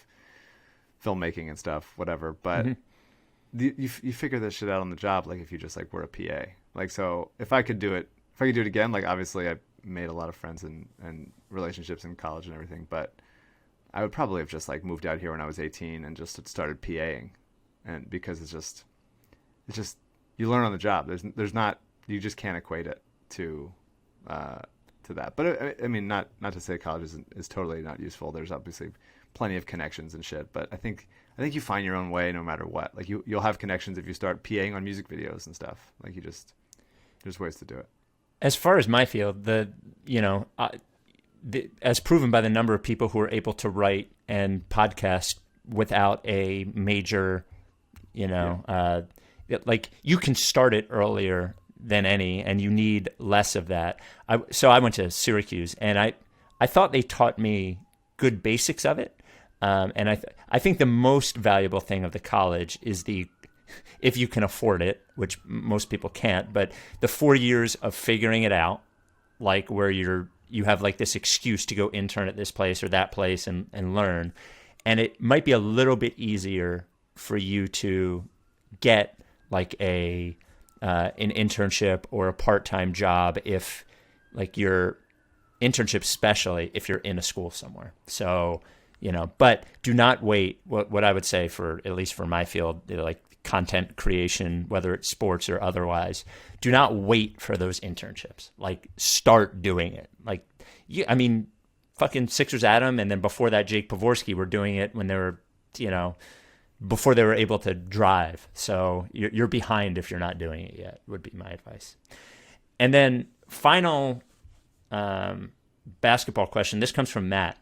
filmmaking and stuff, whatever. But you figure this shit out on the job. Like if you just were a PA, so if I could do it again, obviously I made a lot of friends and relationships in college and everything, but I would probably have just moved out here when I was 18 and just started PAing, and because it's just you learn on the job. There's not, you just can't equate it to that. But I mean, not to say college is totally not useful. There's obviously plenty of connections and shit, but I think you find your own way no matter what. Like you'll have connections if you start PAing on music videos and stuff. There's ways to do it. As far as my field, as proven by the number of people who are able to write and podcast without a major, you can start it earlier than any, and you need less of that. So I went to Syracuse, and I thought they taught me good basics of it. And I think the most valuable thing of the college is if you can afford it, which most people can't, but the 4 years of figuring it out, where you have this excuse to go intern at this place or that place and learn. And it might be a little bit easier for you to get an internship or a part-time job if your internship, especially if you're in a school somewhere. So, but do not wait. What I would say at least for my field, content creation, whether it's sports or otherwise, do not wait for those internships. Start doing it. Fucking Sixers Adam, and then before that, Jake Pavorsky were doing it when they were, before they were able to drive. So you're behind if you're not doing it yet, would be my advice. And then final basketball question. This comes from Matt.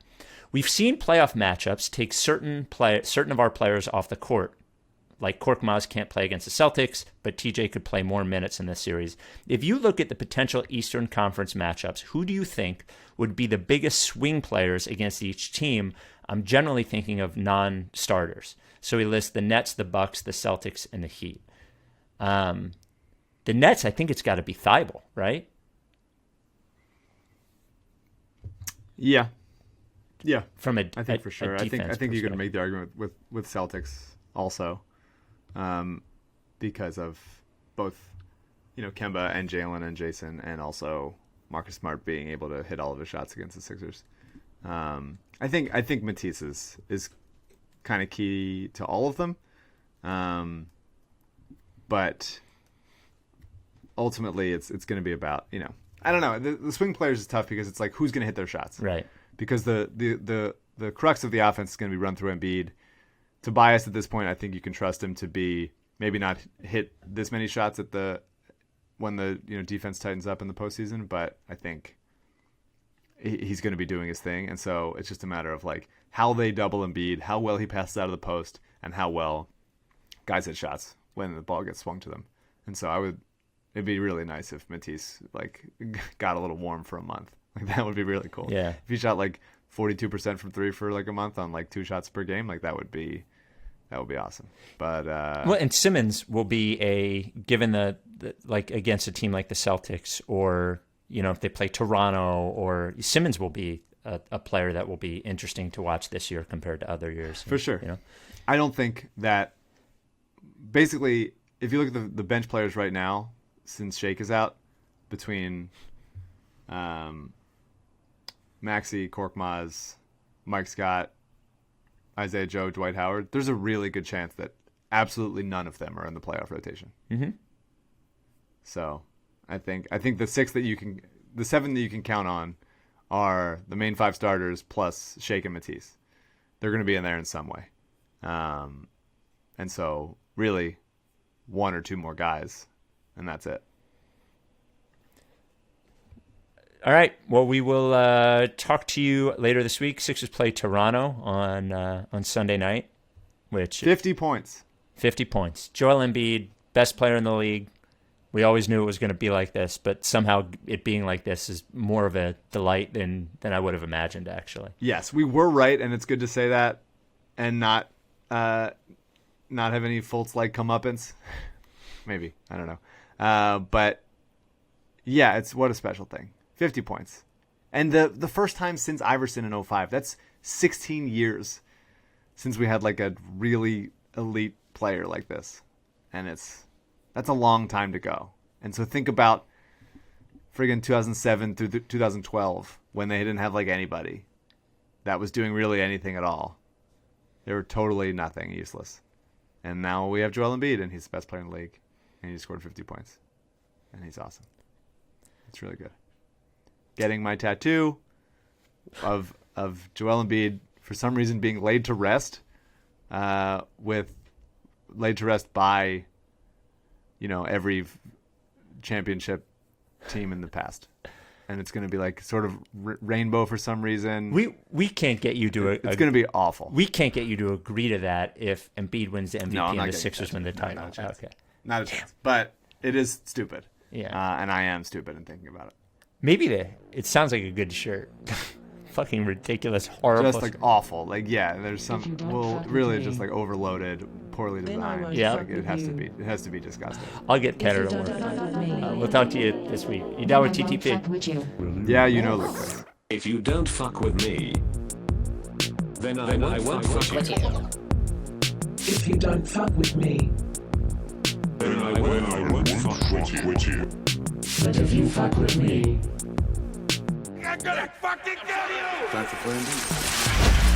We've seen playoff matchups take certain of our players off the court. Like Korkmaz can't play against the Celtics, but TJ could play more minutes in this series. If you look at the potential Eastern Conference matchups, who do you think would be the biggest swing players against each team? I'm generally thinking of non-starters. So he lists the Nets, the Bucks, the Celtics, and the Heat. The Nets, I think it's got to be Thibault, right? Yeah. From I think for sure. I think you could make the argument with Celtics also, because of both, Kemba and Jalen and Jason, and also Marcus Smart being able to hit all of his shots against the Sixers. I think Matisse is kind of key to all of them, but ultimately it's going to be about I don't know. The swing players is tough because it's like who's going to hit their shots, right? Because the crux of the offense is going to be run through Embiid. Tobias at this point, I think you can trust him to be maybe not hit this many shots when the defense tightens up in the postseason, but I think he's going to be doing his thing, and so it's just a matter of like how they double Embiid, how well he passes out of the post, and how well guys hit shots when the ball gets swung to them. And so it'd be really nice if Matisse like got a little warm for a month. Like that would be really cool. Yeah. If he shot like 42% from three for like a month on like 2 shots per game, like that would be awesome. But and Simmons will be given the like against a team like the Celtics, or if they play Toronto, or Simmons will be a player that will be interesting to watch this year compared to other years. For sure. I don't think that basically if you look at the bench players right now since Shake is out, between Maxey, Korkmaz, Mike Scott, Isaiah Joe, Dwight Howard, there's a really good chance that absolutely none of them are in the playoff rotation. Mm-hmm. So I think the 7 that you can count on are the main 5 starters plus Shake and Matisse. They're going to be in there in some way. And so really 1 or 2 more guys, and that's it. All right. Well, we will talk to you later this week. Sixers play Toronto on Sunday night, which 50 points. 50 points. Joel Embiid, best player in the league. We always knew it was going to be like this, but somehow it being like this is more of a delight than I would have imagined, actually. Yes, we were right, and it's good to say that, and not have any Fultz-like comeuppance. Maybe, I don't know. But yeah, it's what a special thing. 50 points. And the first time since Iverson in 2005. That's 16 years since we had like a really elite player like this. And that's a long time to go. And so think about friggin' 2007 through 2012 when they didn't have like anybody that was doing really anything at all. They were totally nothing, useless. And now we have Joel Embiid, and he's the best player in the league. And he scored 50 points. And he's awesome. It's really good. Getting my tattoo of Joel Embiid for some reason being laid to rest, by every championship team in the past, and it's going to be like sort of rainbow for some reason. We can't get you to it's going to be awful. We can't get you to agree to that if Embiid wins the MVP and the Sixers win the title. Not a chance. Okay, not a chance. But it is stupid. Yeah, and I am stupid in thinking about it. Maybe it sounds like a good shirt. Fucking ridiculous, horrible. Just like awful. Like there's some really just like overloaded, poorly designed. Yeah, like, it has to be disgusting. I'll get Kenner to work. We'll talk to you this week. You down with TTP? Yeah, Luke. If you don't fuck with me, then I won't fuck with you. If you don't fuck with me, then I won't fuck with you. but if you fuck with me, I'm gonna fucking kill you! Time for Plan B.